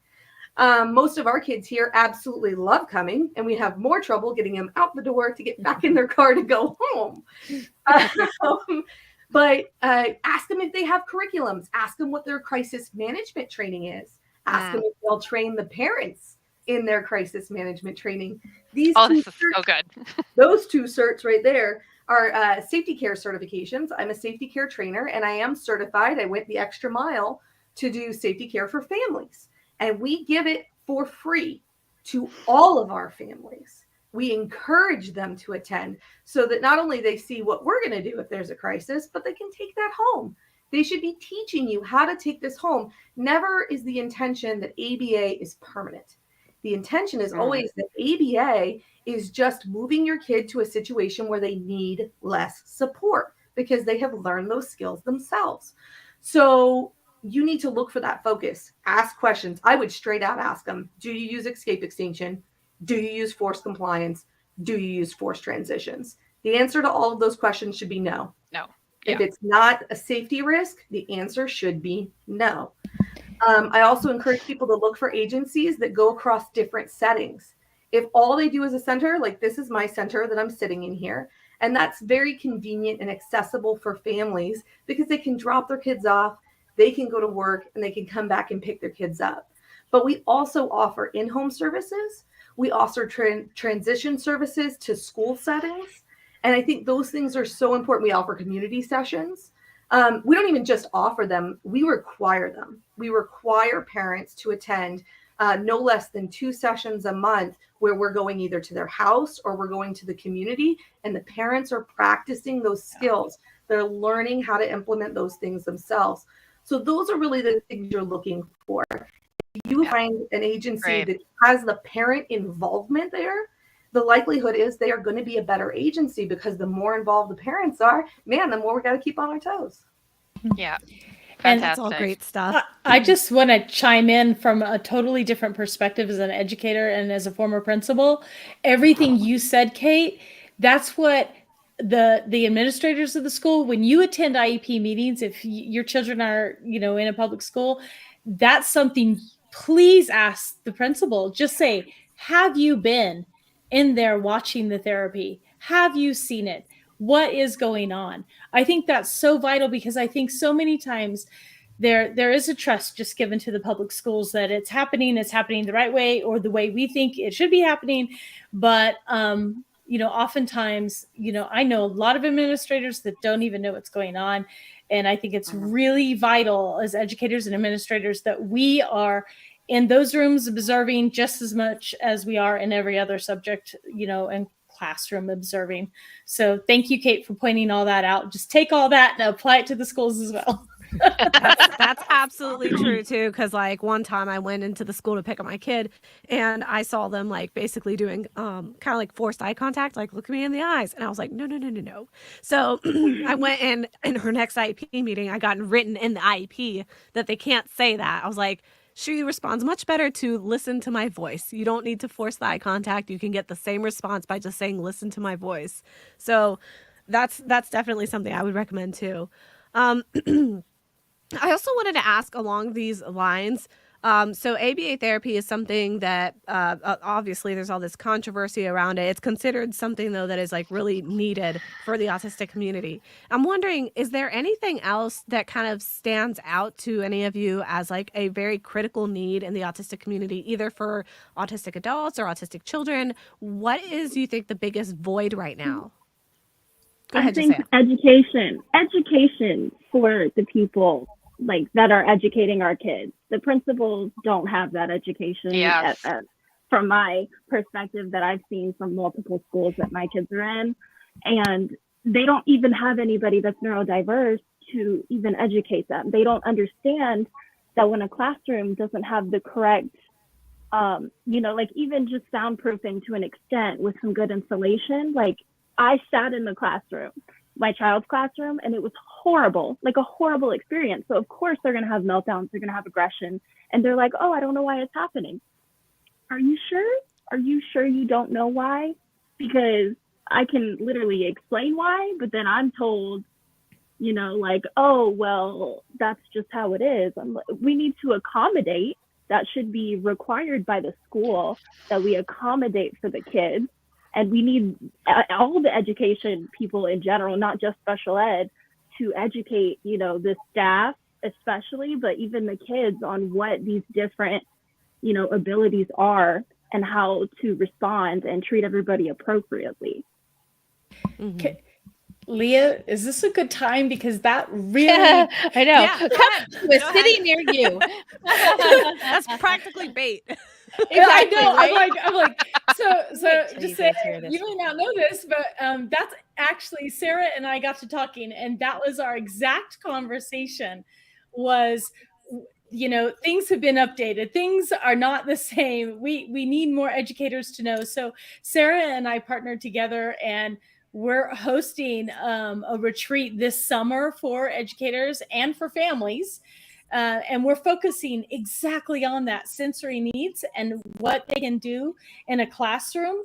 Most of our kids here absolutely love coming, and we have more trouble getting them out the door to get back in their car to go home. But ask them if they have curriculums. Ask them what their crisis management training is. Ask them if they'll train the parents in their crisis management training. These this is so good. Those two certs right there are safety care certifications. I'm a safety care trainer, and I am certified. I went the extra mile to do safety care for families. And we give it for free to all of our families. We encourage them to attend so that not only they see what we're going to do if there's a crisis, but they can take that home. They should be teaching you how to take this home. Never is the intention that ABA is permanent. The intention is always that ABA is just moving your kid to a situation where they need less support because they have learned those skills themselves. So you need to look for that focus. Ask questions. I would straight out ask them, do you use escape extinction? Do you use forced compliance? Do you use forced transitions? The answer to all of those questions should be no. No. If it's not a safety risk, the answer should be no. I also encourage people to look for agencies that go across different settings. If all they do is a center, like this is my center that I'm sitting in here, and that's very convenient and accessible for families because they can drop their kids off, they can go to work, and they can come back and pick their kids up. But we also offer in-home services. We offer transition services to school settings. And I think those things are so important. We offer community sessions. We don't even just offer them. We require them. We require parents to attend no less than 2 sessions a month where we're going either to their house or we're going to the community. And the parents are practicing those skills. They're learning how to implement those things themselves. So those are really the things you're looking for. If you find an agency that has the parent involvement there, the likelihood is they are going to be a better agency because the more involved the parents are, man, the more we got to keep on our toes. Yeah. And that's all great stuff. I just want to chime in from a totally different perspective as an educator and as a former principal. Everything you said, Kate, that's what the administrators of the school, when you attend IEP meetings, if your children are, in a public school, that's something, please ask the principal. Just say, have you been in there watching the therapy? Have you seen it? What is going on? I think that's so vital because I think so many times there is a trust just given to the public schools that it's happening the right way or the way we think it should be happening. But oftentimes, I know a lot of administrators that don't even know what's going on. And I think it's really vital as educators and administrators that we are in those rooms observing just as much as we are in every other subject, and classroom observing. So thank you, Kate, for pointing all that out. Just take all that and apply it to the schools as well. That's absolutely true too, because like one time I went into the school to pick up my kid and I saw them like basically doing kind of like forced eye contact, like look me in the eyes, and I was like no. So I went in her next IEP meeting, I got written in the IEP that they can't say that. I was like, she responds much better to listen to my voice. You don't need to force the eye contact. You can get the same response by just saying listen to my voice. So that's definitely something I would recommend too. I also wanted to ask along these lines. So ABA therapy is something that obviously there's all this controversy around it. It's considered something, though, that is like really needed for the autistic community. I'm wondering, is there anything else that kind of stands out to any of you as like a very critical need in the autistic community, either for autistic adults or autistic children? What is, you think, the biggest void right now? Go ahead, I think Josiah. education for the people like that are educating our kids. The principals don't have that education. Yes. From my perspective that I've seen from multiple schools that my kids are in, and they don't even have anybody that's neurodiverse to even educate them. They don't understand that when a classroom doesn't have the correct, like even just soundproofing to an extent with some good insulation, like I sat in the classroom, my child's classroom, and it was horrible, like a horrible experience. So of course they're going to have meltdowns, they're going to have aggression, and they're like, oh, I don't know why it's happening. Are you sure? Are you sure you don't know why? Because I can literally explain why, but then I'm told, like, oh, well, that's just how it is. We need to accommodate. That should be required by the school, that we accommodate for the kids. And we need all the education people in general, not just special ed, to educate, the staff especially, but even the kids on what these different, abilities are and how to respond and treat everybody appropriately. Okay. Leah, is this a good time? Because that really... I know. Yeah. We're sitting near you. That's practically bait. Exactly, I know. Right? I'm like, so just say, you may not know this, but that's actually Sarah and I got to talking, and that was our exact conversation. Was, things have been updated. Things are not the same. We need more educators to know. So Sarah and I partnered together, and we're hosting a retreat this summer for educators and for families. And we're focusing exactly on that, sensory needs and what they can do in a classroom.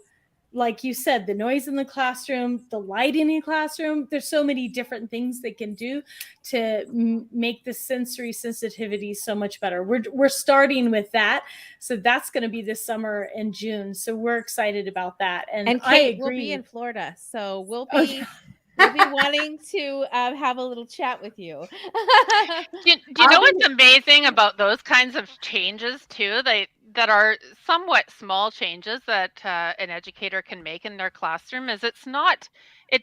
Like you said, the noise in the classroom, the lighting in the classroom, there's so many different things they can do to make the sensory sensitivity so much better. We're starting with that. So that's going to be this summer in June. So we're excited about that. And Kate will be in Florida. So we'll be... We'll be wanting to have a little chat with you. Do you know what's amazing about those kinds of changes too? That are somewhat small changes that an educator can make in their classroom. Is it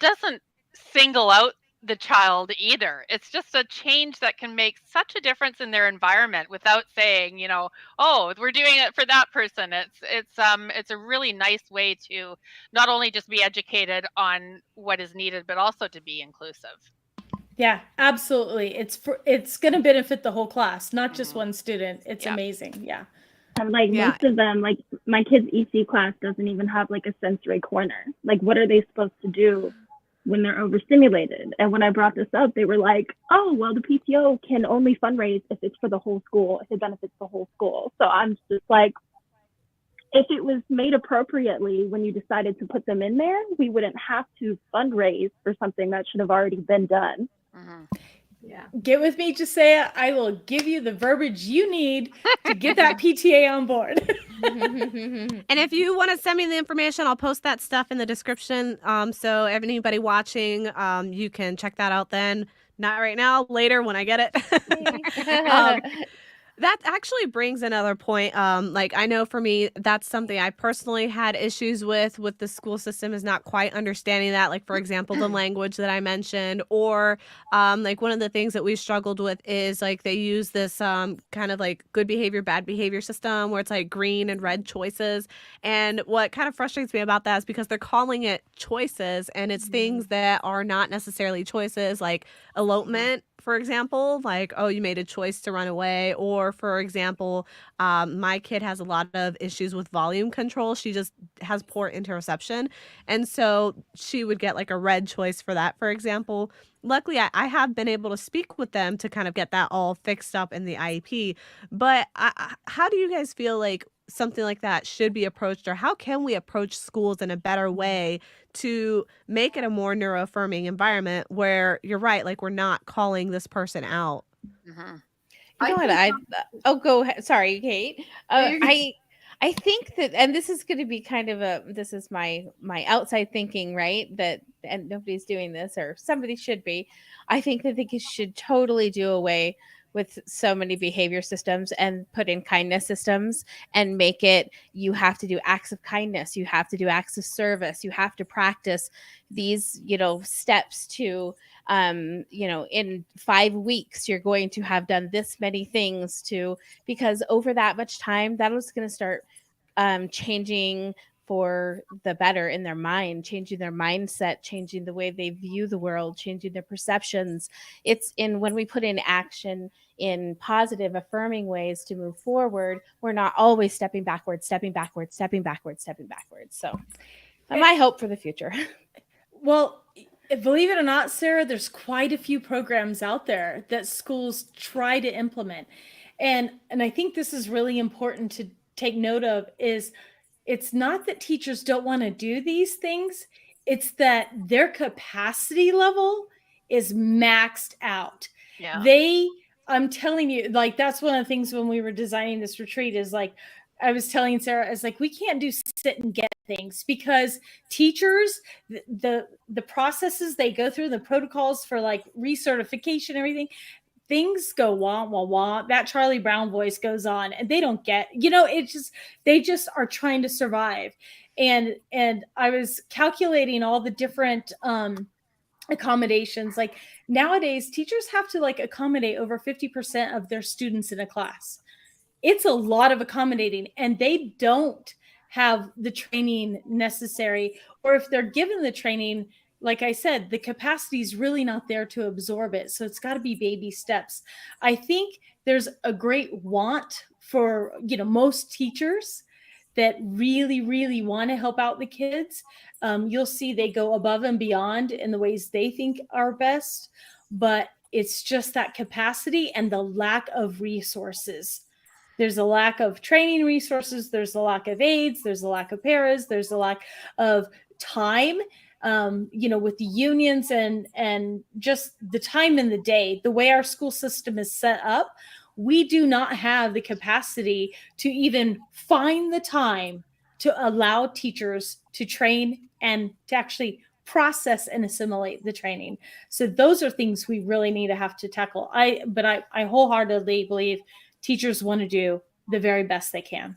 doesn't single out the child either. It's just a change that can make such a difference in their environment without saying, oh, we're doing it for that person. It's a really nice way to not only just be educated on what is needed, but also to be inclusive. Yeah, absolutely. It's going to benefit the whole class, not just one student. It's amazing. Yeah. And most of them, like my kid's EC class doesn't even have like a sensory corner. Like, what are they supposed to do when they're overstimulated? And when I brought this up, they were like, oh, well, the PTO can only fundraise if it's for the whole school, if it benefits the whole school. So I'm just like, if it was made appropriately when you decided to put them in there, we wouldn't have to fundraise for something that should have already been done. Mm-hmm. Yeah. Get with me, Josiah. I will give you the verbiage you need to get that PTA on board. And if you want to send me the information, I'll post that stuff in the description. So if anybody watching, you can check that out then. Not right now, later when I get it. That actually brings another point. Like I know for me, that's something I personally had issues with the school system is not quite understanding that. Like for example, the language that I mentioned, or like one of the things that we struggled with is like they use this kind of like good behavior, bad behavior system where it's like green and red choices. And what kind of frustrates me about that is because they're calling it choices and it's things that are not necessarily choices, like elopement, for example, like, oh, you made a choice to run away. Or, for example, my kid has a lot of issues with volume control. She just has poor interoception. And so she would get like a red choice for that, for example. Luckily, I have been able to speak with them to kind of get that all fixed up in the IEP. But how do you guys feel like something like that should be approached, or how can we approach schools in a better way to make it a more neuroaffirming environment where you're right, like we're not calling this person out? Mm-hmm. You know what? Go ahead. Sorry, Kate. I think that, and this is going to be kind of this is my outside thinking, right? That, and nobody's doing this, or somebody should be. I think that they should totally do away with so many behavior systems and put in kindness systems and make it, you have to do acts of kindness, you have to do acts of service, you have to practice these, steps to, in 5 weeks, you're going to have done this many things because over that much time, that was going to start changing for the better in their mind, changing their mindset, changing the way they view the world, changing their perceptions. It's in when we put in action in positive, affirming ways to move forward, we're not always stepping backwards, stepping backwards, stepping backwards, stepping backwards. So my hope for the future. Well, believe it or not, Sarah, there's quite a few programs out there that schools try to implement. And I think this is really important to take note of is it's not that teachers don't want to do these things. It's that their capacity level is maxed out. Yeah. I'm telling you, like, that's one of the things when we were designing this retreat is like, I was telling Sarah, I was like, we can't do sit and get things because teachers, the processes they go through, the protocols for like recertification, everything, things go wah wah wah. That Charlie Brown voice goes on, and they don't get, they just are trying to survive. And I was calculating all the different accommodations. Like nowadays, teachers have to like accommodate over 50% of their students in a class. It's a lot of accommodating, and they don't have the training necessary, or if they're given the training, like I said, the capacity is really not there to absorb it. So it's got to be baby steps. I think there's a great want for, most teachers that really, really want to help out the kids. You'll see they go above and beyond in the ways they think are best, but it's just that capacity and the lack of resources. There's a lack of training resources. There's a lack of aides. There's a lack of paras. There's a lack of time, with the unions and just the time in the day. The way our school system is set up, we do not have the capacity to even find the time to allow teachers to train and to actually process and assimilate the training. So those are things we really need to have to tackle. I wholeheartedly believe teachers want to do the very best they can.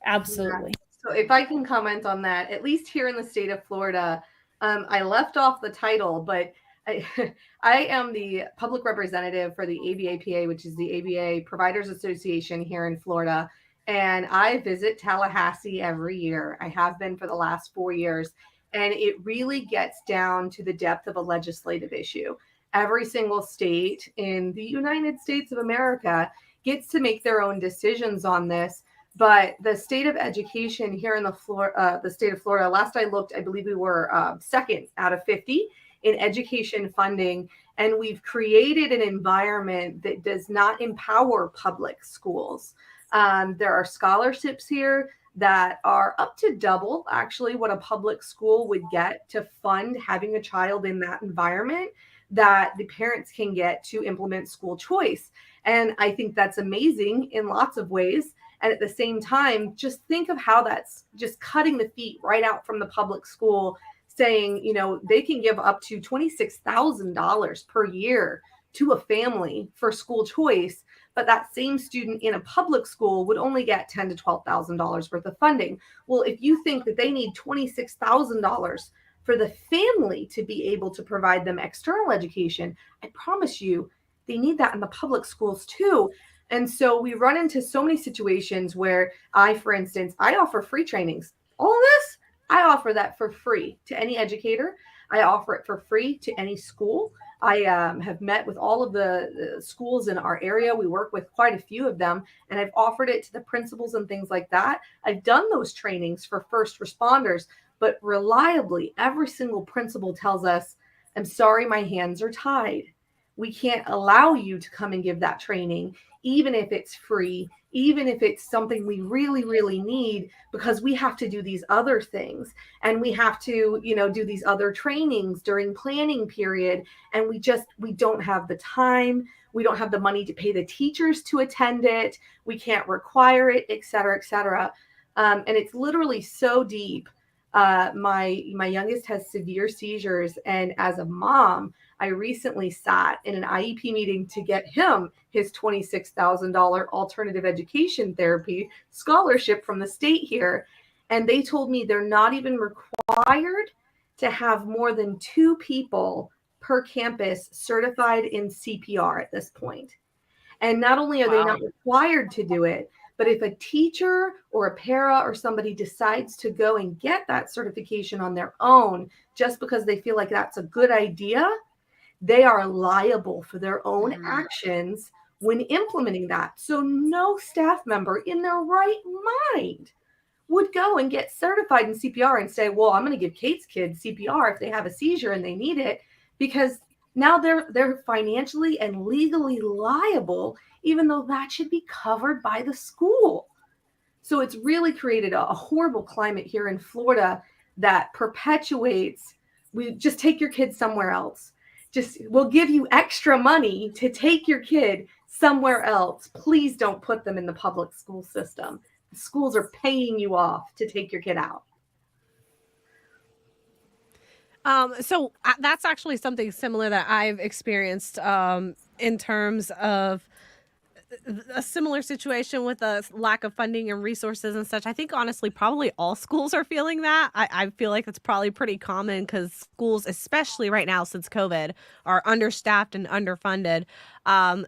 Absolutely. Yeah. So if I can comment on that, at least here in the state of Florida, I left off the title, but I am the public representative for the ABAPA, which is the ABA Providers Association here in Florida. And I visit Tallahassee every year. I have been for the last 4 years. And it really gets down to the depth of a legislative issue. Every single state in the United States of America gets to make their own decisions on this. But the state of education here in the state of Florida, last I looked, I believe we were second out of 50 in education funding. And we've created an environment that does not empower public schools. There are scholarships here that are up to double actually what a public school would get to fund having a child in that environment that the parents can get to implement school choice. And I think that's amazing in lots of ways. And at the same time, just think of how that's just cutting the feet right out from the public school, saying, they can give up to $26,000 per year to a family for school choice, but that same student in a public school would only get $10,000 to $12,000 worth of funding. Well, if you think that they need $26,000 for the family to be able to provide them external education, I promise you, they need that in the public schools too. And so we run into so many situations where for instance, I offer free trainings. All this, I offer that for free to any educator. I offer it for free to any school. I have met with all of the schools in our area. We work with quite a few of them, and I've offered it to the principals and things like that. I've done those trainings for first responders, but reliably, every single principal tells us, I'm sorry, my hands are tied. We can't allow you to come and give that training, even if it's free, even if it's something we really, really need, because we have to do these other things. And we have to, do these other trainings during planning period. And we don't have the time. We don't have the money to pay the teachers to attend it. We can't require it, et cetera, et cetera. And it's literally so deep. My youngest has severe seizures. And as a mom, I recently sat in an IEP meeting to get him his $26,000 alternative education therapy scholarship from the state here. And they told me they're not even required to have more than 2 people per campus certified in CPR at this point. And not only are they not required to do it, but if a teacher or a para or somebody decides to go and get that certification on their own, just because they feel like that's a good idea, they are liable for their own actions when implementing that. So no staff member in their right mind would go and get certified in CPR and say, well, I'm going to give Kate's kids CPR if they have a seizure and they need it, because now they're financially and legally liable, even though that should be covered by the school. So it's really created a horrible climate here in Florida that perpetuates, we just take your kid somewhere else. We'll give you extra money to take your kid somewhere else. Please don't put them in the public school system. The schools are paying you off to take your kid out. So that's actually something similar that I've experienced in terms of a similar situation with a lack of funding and resources and such. I think honestly, probably all schools are feeling that. I feel like it's probably pretty common because schools, especially right now since COVID, are understaffed and underfunded. But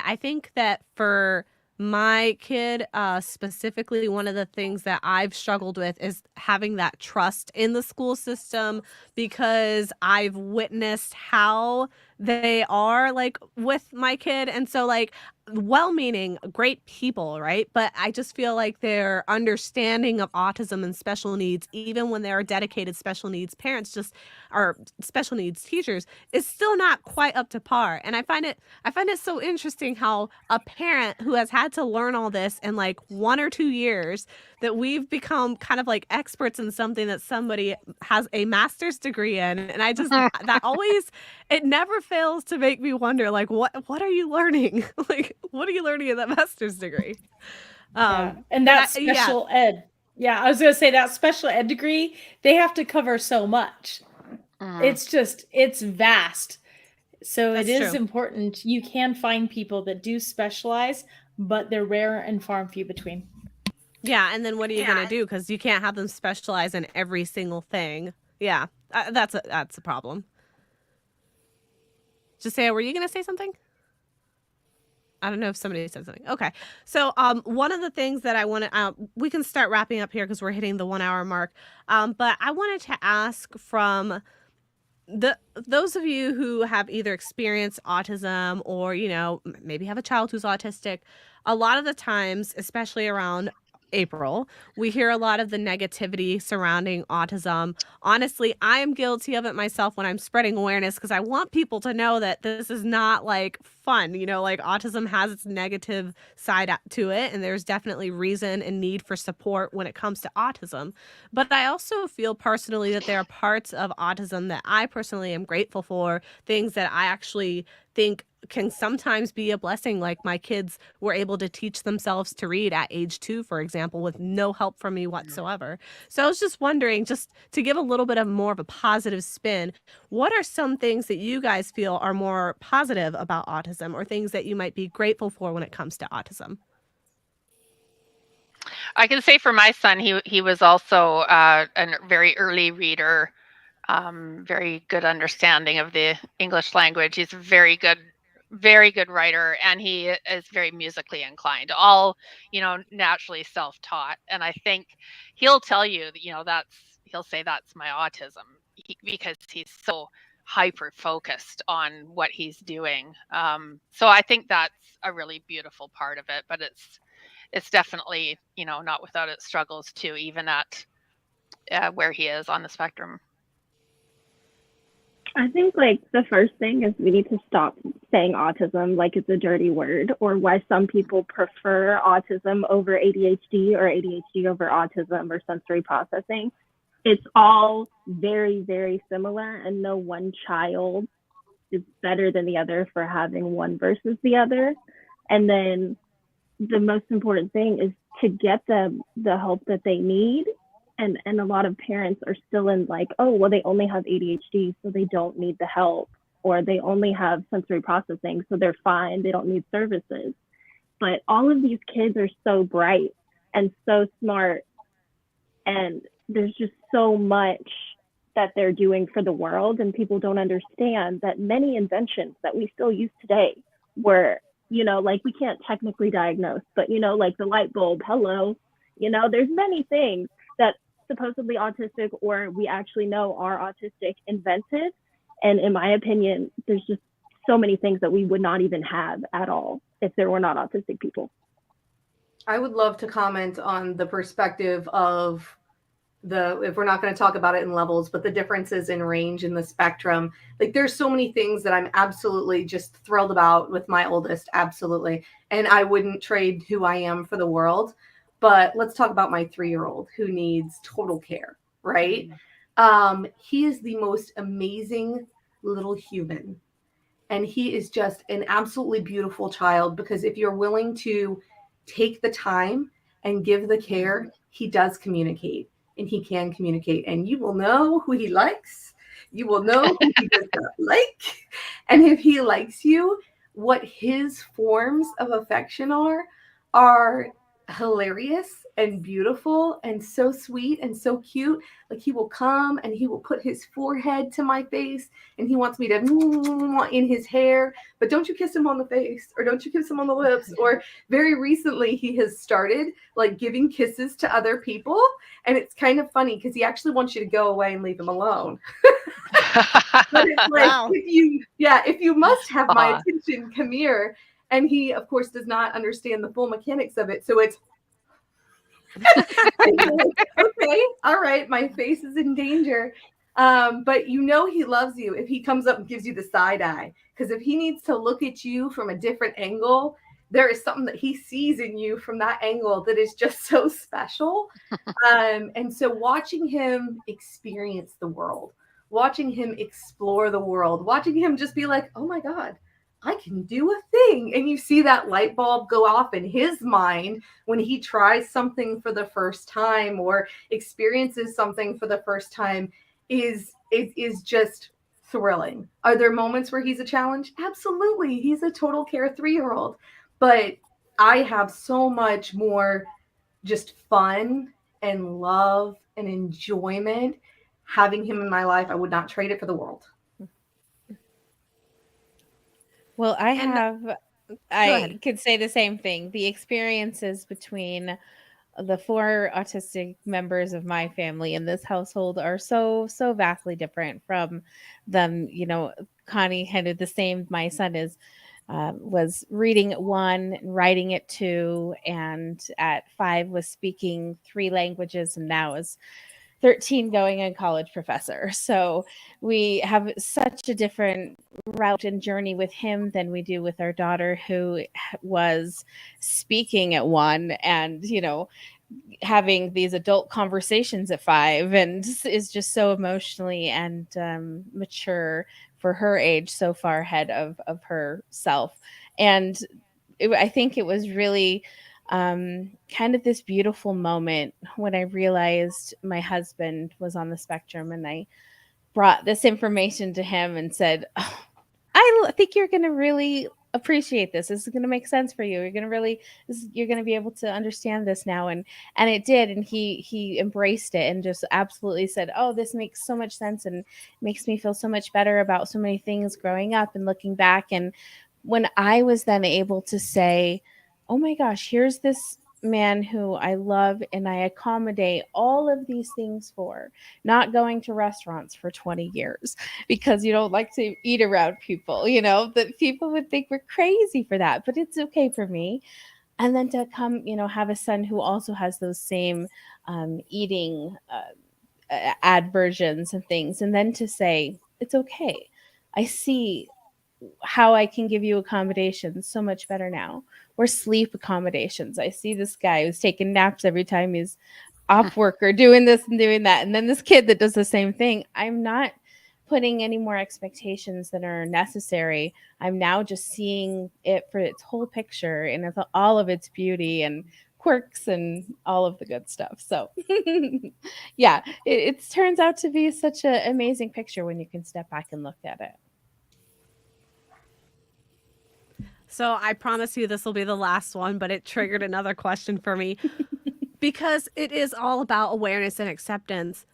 I think that for my kid, specifically, one of the things that I've struggled with is having that trust in the school system, because I've witnessed how they are like with my kid. And so like, well-meaning, great people, right? But I just feel like their understanding of autism and special needs, even when there are dedicated special needs parents or special needs teachers, is still not quite up to par. And I find it so interesting how a parent who has had to learn all this in like 1 or 2 years, that we've become kind of like experts in something that somebody has a master's degree in. And I just, that always, it never fails to make me wonder, like, what are you learning? Like, what are you learning in that master's degree? And that special ed. Yeah, I was going to say that special ed degree, they have to cover so much. It's vast. So it is important. You can find people that do specialize, but they're rare and far and few between. Yeah, and then what are you going to do? Because you can't have them specialize in every single thing. Yeah, that's a problem. Josiah, were you going to say something? I don't know if somebody said something. Okay. So one of the things that I want to, we can start wrapping up here because we're hitting the 1 hour mark. But I wanted to ask from those of you who have either experienced autism or, maybe have a child who's autistic, a lot of the times, especially around April, we hear a lot of the negativity surrounding autism. Honestly, I am guilty of it myself when I'm spreading awareness, because I want people to know that this is not like fun. Like autism has its negative side to it, and there's definitely reason and need for support when it comes to autism. But I also feel personally that there are parts of autism that I personally am grateful for, things that I actually think can sometimes be a blessing. Like my kids were able to teach themselves to read at age 2, for example, with no help from me whatsoever. So I was just wondering, just to give a little bit of more of a positive spin, what are some things that you guys feel are more positive about autism, or things that you might be grateful for when it comes to autism? I can say for my son, he was also a very early reader, very good understanding of the English language. He's a very good writer, and he is very musically inclined. All naturally self-taught, and I think he'll tell you that he'll say that's my autism because he's so hyper focused on what he's doing. So I think that's a really beautiful part of it, but it's definitely not without its struggles too, even at where he is on the spectrum. I think like the first thing is we need to stop saying autism like it's a dirty word, or why some people prefer autism over ADHD or ADHD over autism or sensory processing. It's all very, very similar, and no one child is better than the other for having one versus the other. And then the most important thing is to get them the help that they need. And a lot of parents are still in like, oh, well, they only have ADHD, so they don't need the help, or they only have sensory processing, so they're fine, they don't need services. But all of these kids are so bright and so smart, and there's just so much that they're doing for the world, and people don't understand that many inventions that we still use today were, like we can't technically diagnose, but like the light bulb, hello, there's many things that supposedly autistic, or we actually know are autistic, invented. And in my opinion, there's just so many things that we would not even have at all if there were not autistic people. I would love to comment on the perspective of if we're not going to talk about it in levels, but the differences in range in the spectrum. Like there's so many things that I'm absolutely just thrilled about with my oldest. Absolutely. And I wouldn't trade who I am for the world. But let's talk about my 3-year-old who needs total care, right? He is the most amazing little human. And he is just an absolutely beautiful child, because if you're willing to take the time and give the care, he does communicate, and he can communicate. And you will know who he likes. You will know who he does not like. And if he likes you, what his forms of affection are hilarious and beautiful and so sweet and so cute. Like he will come and he will put his forehead to my face, and he wants me to in his hair, but don't you kiss him on the face, or don't you kiss him on the lips. Or very recently he has started like giving kisses to other people, and it's kind of funny because he actually wants you to go away and leave him alone. But it's like, wow. if you must have my attention, come here. And he, of course, does not understand the full mechanics of it. So it's like, okay, all right, my face is in danger. But he loves you if he comes up and gives you the side eye. Because if he needs to look at you from a different angle, there is something that he sees in you from that angle that is just so special. And so watching him experience the world, watching him explore the world, watching him just be like, oh my God, I can do a thing. And you see that light bulb go off in his mind when he tries something for the first time or experiences something for the first time is just thrilling. Are there moments where he's a challenge? Absolutely. He's a total care 3-year-old. But I have so much more just fun and love and enjoyment having him in my life. I would not trade it for the world. Well, I could say the same thing. The experiences between the 4 autistic members of my family in this household are so vastly different from them. Connie had the same. My son was reading at 1, and writing at 2, and at 5 was speaking 3 languages, and now is 13 going a college professor. So we have such a different route and journey with him than we do with our daughter, who was speaking at 1 and, having these adult conversations at 5, and is just so emotionally and mature for her age so far ahead of herself. And I think it was really kind of this beautiful moment when I realized my husband was on the spectrum, and I brought this information to him and said, oh, I think you're going to really appreciate this. This is going to make sense for you. You're going to really, you're going to be able to understand this now. And it did. And he embraced it and just absolutely said, oh, this makes so much sense and makes me feel so much better about so many things growing up and looking back. And when I was then able to say, oh my gosh, here's this man who I love and I accommodate all of these things for, not going to restaurants for 20 years because you don't like to eat around people, that people would think we're crazy for that, but it's okay for me. And then to come, have a son who also has those same eating adversions and things, and then to say, it's okay. I see how I can give you accommodations so much better now. Or sleep accommodations. I see this guy who's taking naps every time he's off work or doing this and doing that. And then this kid that does the same thing. I'm not putting any more expectations than are necessary. I'm now just seeing it for its whole picture and all of its beauty and quirks and all of the good stuff. So yeah, it turns out to be such an amazing picture when you can step back and look at it. So I promise you this will be the last one, but it triggered another question for me because it is all about awareness and acceptance.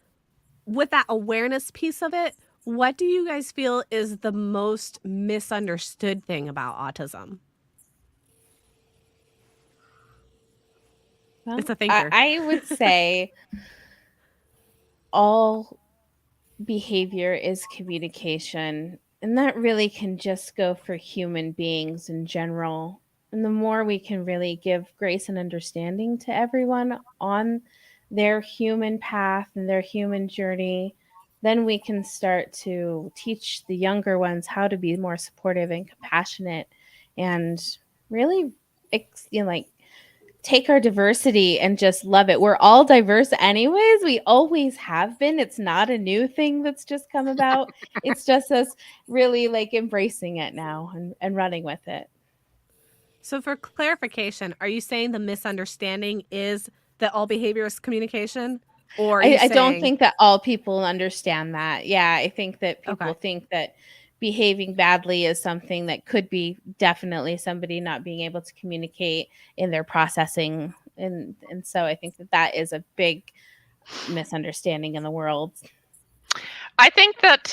With that awareness piece of it, what do you guys feel is the most misunderstood thing about autism? Well, it's a thinker. I would say all behavior is communication, and that really can just go for human beings in general. And the more we can really give grace and understanding to everyone on their human path and their human journey, then we can start to teach the younger ones how to be more supportive and compassionate and really take our diversity and just love it. We're all diverse anyways. We always have been. It's not a new thing that's just come about. It's just us really embracing it now and running with it. So for clarification, are you saying the misunderstanding is that all behavior is communication? Or I don't think that all people understand that. Yeah, I think that people think that behaving badly is something that could be definitely somebody not being able to communicate in their processing. And so I think that is a big misunderstanding in the world. I think that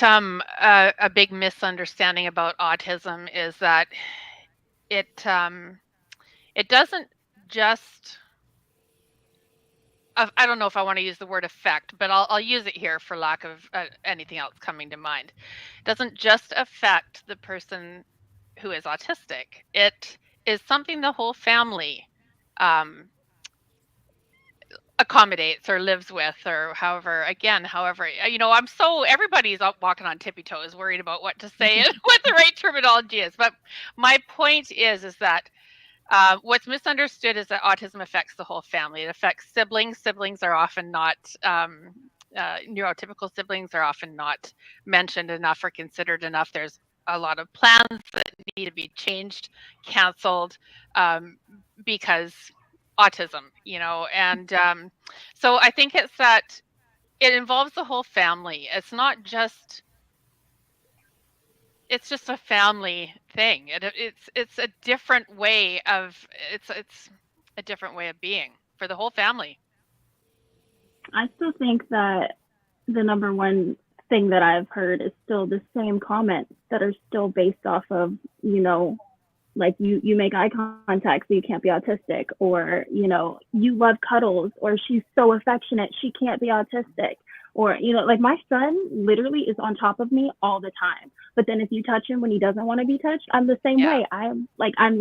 a big misunderstanding about autism is that it doesn't just, I don't know if I want to use the word affect, but I'll use it here for lack of anything else coming to mind. It doesn't just affect the person who is autistic. It is something the whole family accommodates or lives with, or however, everybody's up walking on tippy toes worried about what to say and what the right terminology is. But my point is that what's misunderstood is that autism affects the whole family. It affects siblings. Siblings are often not, neurotypical siblings are often not mentioned enough or considered enough. There's a lot of plans that need to be changed, canceled, because autism, and so I think it's that it involves the whole family. It's not just, it's just a family thing. It's a different way of, it's a different way of being for the whole family. I still think that the number one thing that I've heard is still the same comments that are still based off of, like you make eye contact so you can't be autistic, or you love cuddles, or she's so affectionate she can't be autistic, or like my son literally is on top of me all the time, but then if you touch him when he doesn't want to be touched, I'm the same way. I'm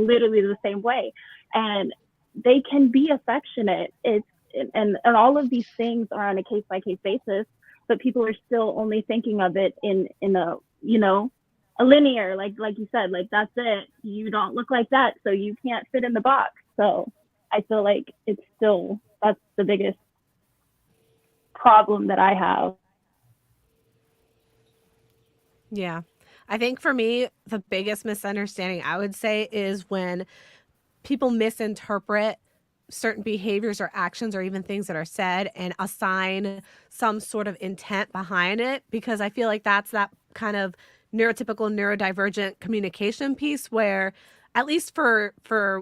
literally the same way. And they can be affectionate. And all of these things are on a case-by-case basis, but people are still only thinking of it in a a linear, like you said, like that's it, you don't look like that, so you can't fit in the box. So I feel like it's still, that's the biggest problem that I have. Yeah. I think for me, the biggest misunderstanding I would say is when people misinterpret certain behaviors or actions or even things that are said and assign some sort of intent behind it, because I feel like that's that kind of neurotypical neurodivergent communication piece where, at least for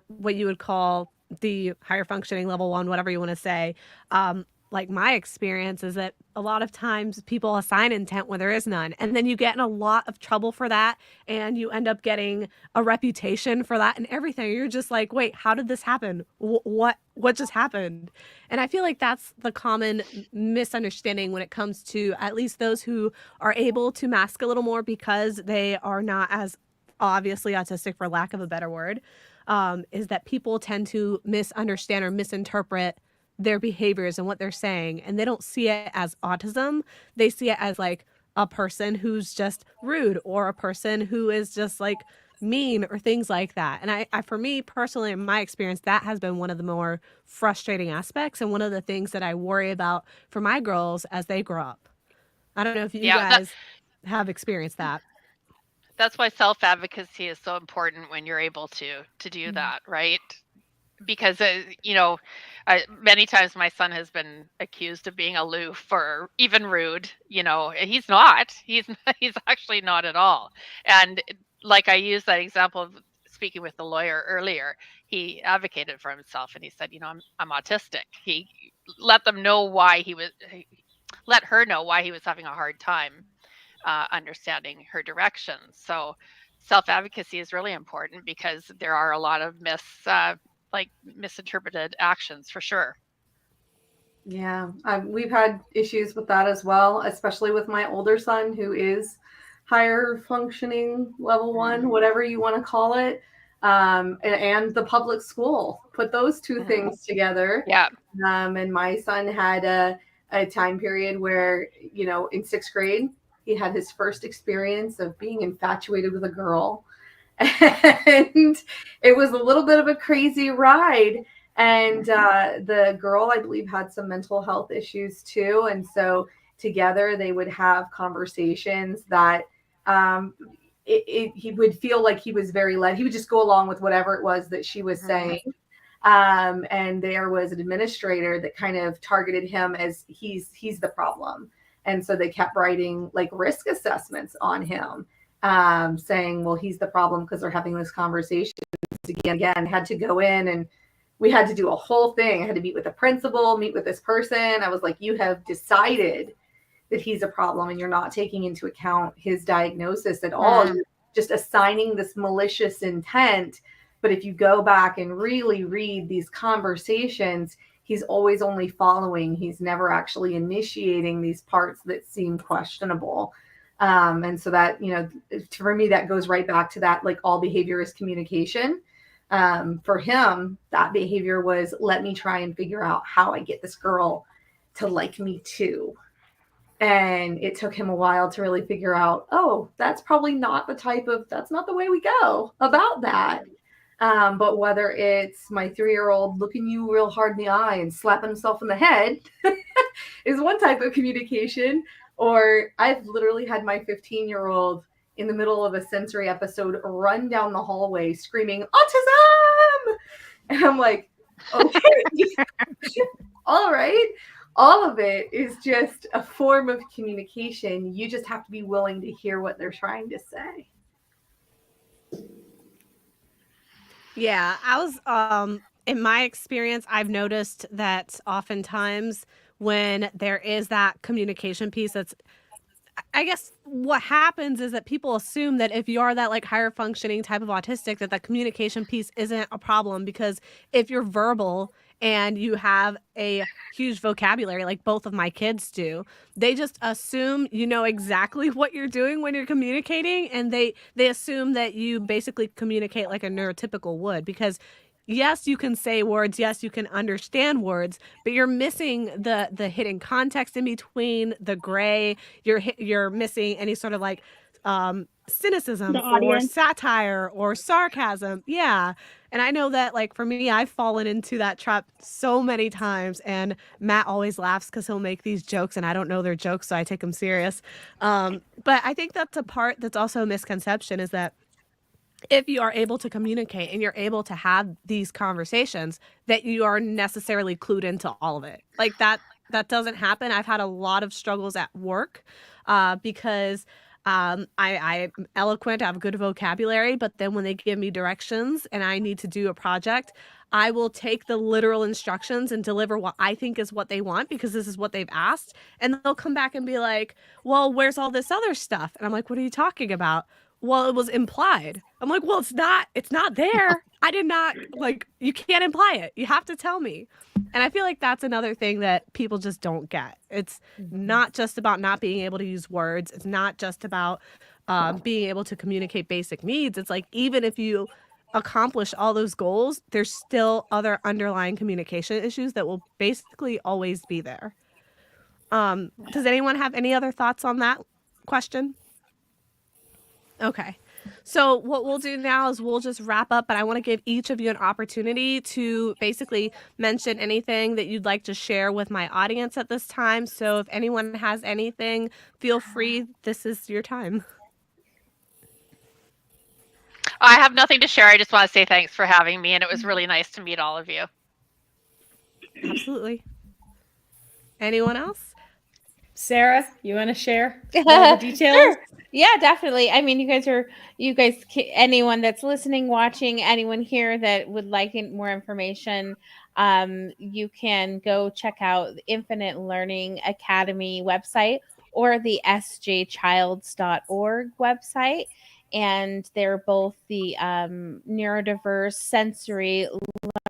what you would call the higher functioning level 1, whatever you want to say, like my experience is that a lot of times people assign intent when there is none, and then you get in a lot of trouble for that, and you end up getting a reputation for that and everything. You're just like, wait, how did this happen? What just happened? And I feel like that's the common misunderstanding when it comes to at least those who are able to mask a little more because they are not as obviously autistic, for lack of a better word, is that people tend to misunderstand or misinterpret their behaviors and what they're saying, and they don't see it as autism. They see it as like a person who's just rude or a person who is just like mean or things like that. And I for me personally, in my experience, that has been one of the more frustrating aspects and one of the things that I worry about for my girls as they grow up. I don't know if you guys have experienced that. That's why self-advocacy is so important when you're able to do that, right? Because many times my son has been accused of being aloof or even rude. He's not. He's actually not at all. And like I used that example of speaking with the lawyer earlier, he advocated for himself and he said, I'm autistic. He let her know why he was having a hard time understanding her directions. So self-advocacy is really important because there are a lot of misinterpreted actions for sure. Yeah, we've had issues with that as well, especially with my older son who is higher functioning level 1, whatever you want to call it, and the public school. Put those two things together. Yeah. And my son had a time period where, in 6th grade, he had his first experience of being infatuated with a girl. And it was a little bit of a crazy ride. And the girl, I believe, had some mental health issues too. And so together they would have conversations that he would feel like he was very led. He would just go along with whatever it was that she was saying. And there was an administrator that kind of targeted him as he's the problem. And so they kept writing like risk assessments on him, saying, well, he's the problem because they're having this conversation again. Had to go in and we had to do a whole thing. I had to meet with the principal, meet with this person. I was like, you have decided that he's a problem and you're not taking into account his diagnosis at all. You're just assigning this malicious intent. But if you go back and really read these conversations, he's always only following. He's never actually initiating these parts that seem questionable. And so that, for me, that goes right back to that, like all behavior is communication. For him, that behavior was, let me try and figure out how I get this girl to like me too. And it took him a while to really figure out, oh, that's probably not that's not the way we go about that. But whether it's my 3-year-old looking you real hard in the eye and slapping himself in the head is one type of communication, or I've literally had my 15-year-old in the middle of a sensory episode run down the hallway screaming, autism! And I'm like, okay, all right. All of it is just a form of communication. You just have to be willing to hear what they're trying to say. Yeah, I was in my experience, I've noticed that oftentimes when there is that communication piece, I guess what happens is that people assume that if you are that like higher functioning type of autistic, that the communication piece isn't a problem, because if you're verbal and you have a huge vocabulary like both of my kids do, they just assume you know exactly what you're doing when you're communicating, and they assume that you basically communicate like a neurotypical would, because yes, you can say words, yes, you can understand words, but you're missing the hidden context in between, the gray. You're missing any sort of like cynicism The or audience. satire or sarcasm. Yeah. And I know that, like, for me, I've fallen into that trap so many times. And Matt always laughs because he'll make these jokes and I don't know they're jokes, so I take them serious. But I think that's a part that's also a misconception, is that if you are able to communicate and you're able to have these conversations, that you are necessarily clued into all of it. Like that doesn't happen. I've had a lot of struggles at work because I'm eloquent, I have a good vocabulary, but then when they give me directions and I need to do a project, I will take the literal instructions and deliver what I think is what they want because this is what they've asked. And they'll come back and be like, well, where's all this other stuff? And I'm like, what are you talking about? Well, it was implied. I'm like, well, it's not there. I did not, like, you can't imply it. You have to tell me. And I feel like that's another thing that people just don't get. It's not just about not being able to use words. It's not just about being able to communicate basic needs. It's like, even if you accomplish all those goals, there's still other underlying communication issues that will basically always be there. Does anyone have any other thoughts on that question? Okay. So what we'll do now is we'll just wrap up, but I want to give each of you an opportunity to basically mention anything that you'd like to share with my audience at this time. So if anyone has anything, feel free. This is your time. I have nothing to share. I just want to say thanks for having me, and it was really nice to meet all of you. Absolutely. Anyone else? Sarah, you want to share all the details? Sure. Yeah, definitely. I mean, anyone that's listening, watching, anyone here that would like more information, you can go check out the Infinite Learning Academy website or the sjchilds.org website. And they're both the neurodiverse sensory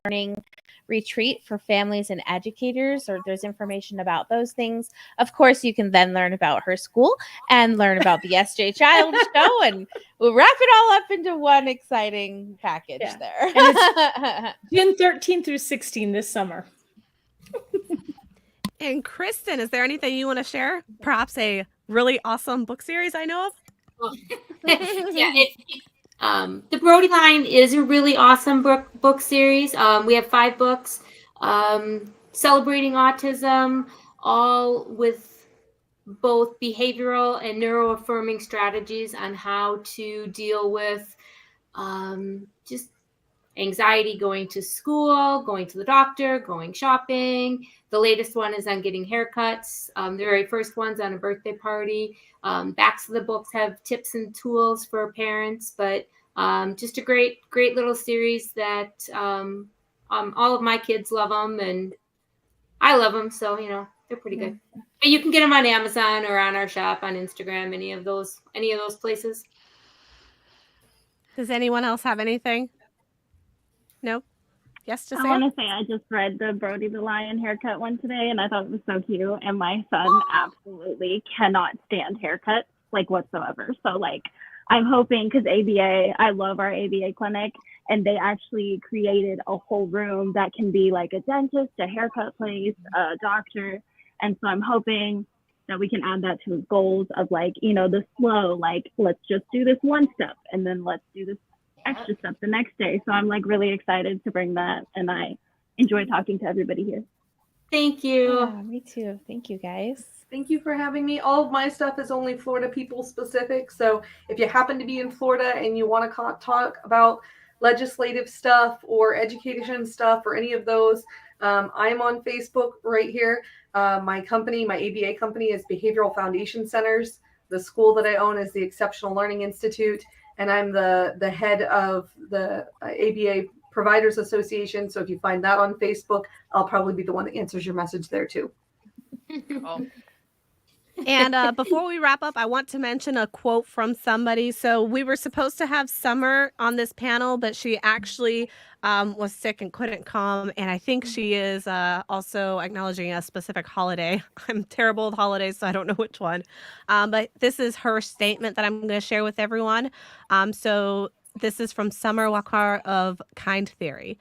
learning retreat for families and educators, or there's information about those things. Of course, you can then learn about her school and learn about the SJ Child Show, and we'll wrap it all up into one exciting package there. And it's June 13 through 16 this summer. And Kristen, is there anything you want to share? Perhaps a really awesome book series I know of? The Brody Line is a really awesome book series. We have 5 books celebrating autism, all with both behavioral and neuroaffirming strategies on how to deal with just anxiety going to school, going to the doctor, going shopping. The latest one is on getting haircuts. The very first one's on a birthday party. Backs of the books have tips and tools for parents, but just a great little series that all of my kids love them, and I love them. So, they're pretty good. But you can get them on Amazon or on our shop on Instagram, any of those places. Does anyone else have anything? No? Yes, just I want to say I just read the Brody the Lion haircut one today, and I thought it was so cute. And my son absolutely cannot stand haircuts, like, whatsoever. So, like, I'm hoping, because ABA, I love our ABA clinic, and they actually created a whole room that can be like a dentist, a haircut place, a doctor. And so I'm hoping that we can add that to his goals of, like, the slow, like, let's just do this one step, and then let's do this extra step the next day. So I'm, like, really excited to bring that, and I enjoy talking to everybody here. Thank you. Yeah, me too. Thank you, guys. Thank you for having me. All of my stuff is only Florida people specific. So if you happen to be in Florida and you want to talk about legislative stuff or education stuff or any of those, I'm on Facebook right here. My company, my ABA company, is Behavioral Foundation Centers. The school that I own is the Exceptional Learning Institute, and I'm the head of the ABA Providers Association. So if you find that on Facebook, I'll probably be the one that answers your message there too. Oh. And before we wrap up, I want to mention a quote from somebody. So we were supposed to have Summer on this panel, but she actually was sick and couldn't come. And I think she is also acknowledging a specific holiday. I'm terrible with holidays, so I don't know which one. But this is her statement that I'm going to share with everyone. So This is from Summer Wakar of Kind Theory.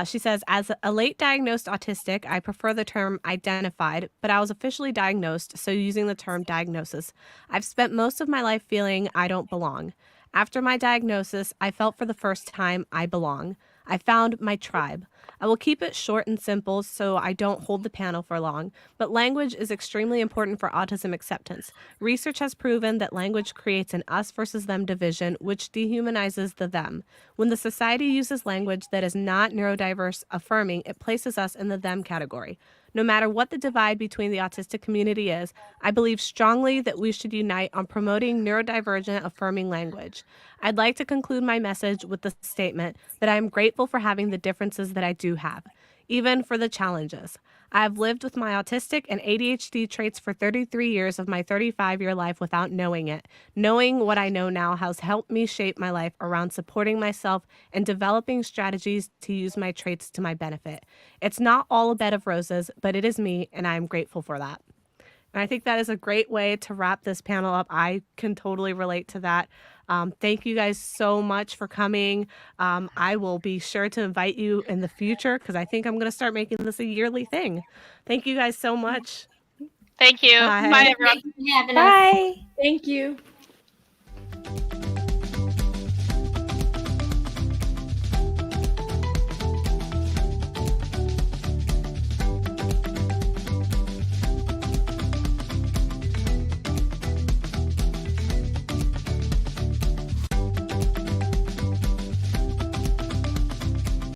She says, as a late diagnosed autistic, I prefer the term identified, but I was officially diagnosed, so using the term diagnosis. I've spent most of my life feeling I don't belong. After my diagnosis, I felt for the first time I belong. I found my tribe. I will keep it short and simple so I don't hold the panel for long, but language is extremely important for autism acceptance. Research has proven that language creates an us versus them division, which dehumanizes the them. When the society uses language that is not neurodiverse affirming, it places us in the them category. No matter what the divide between the autistic community is, I believe strongly that we should unite on promoting neurodivergent affirming language. I'd like to conclude my message with the statement that I am grateful for having the differences that I do have, even for the challenges. I have lived with my autistic and ADHD traits for 33 years of my 35-year life without knowing it. Knowing what I know now has helped me shape my life around supporting myself and developing strategies to use my traits to my benefit. It's not all a bed of roses, but it is me, and I am grateful for that. And I think that is a great way to wrap this panel up. I can totally relate to that. Thank you guys so much for coming. I will be sure to invite you in the future because I think I'm going to start making this a yearly thing. Thank you guys so much. Thank you. Bye. Bye, everyone. Thank you for having us. Bye. Thank you.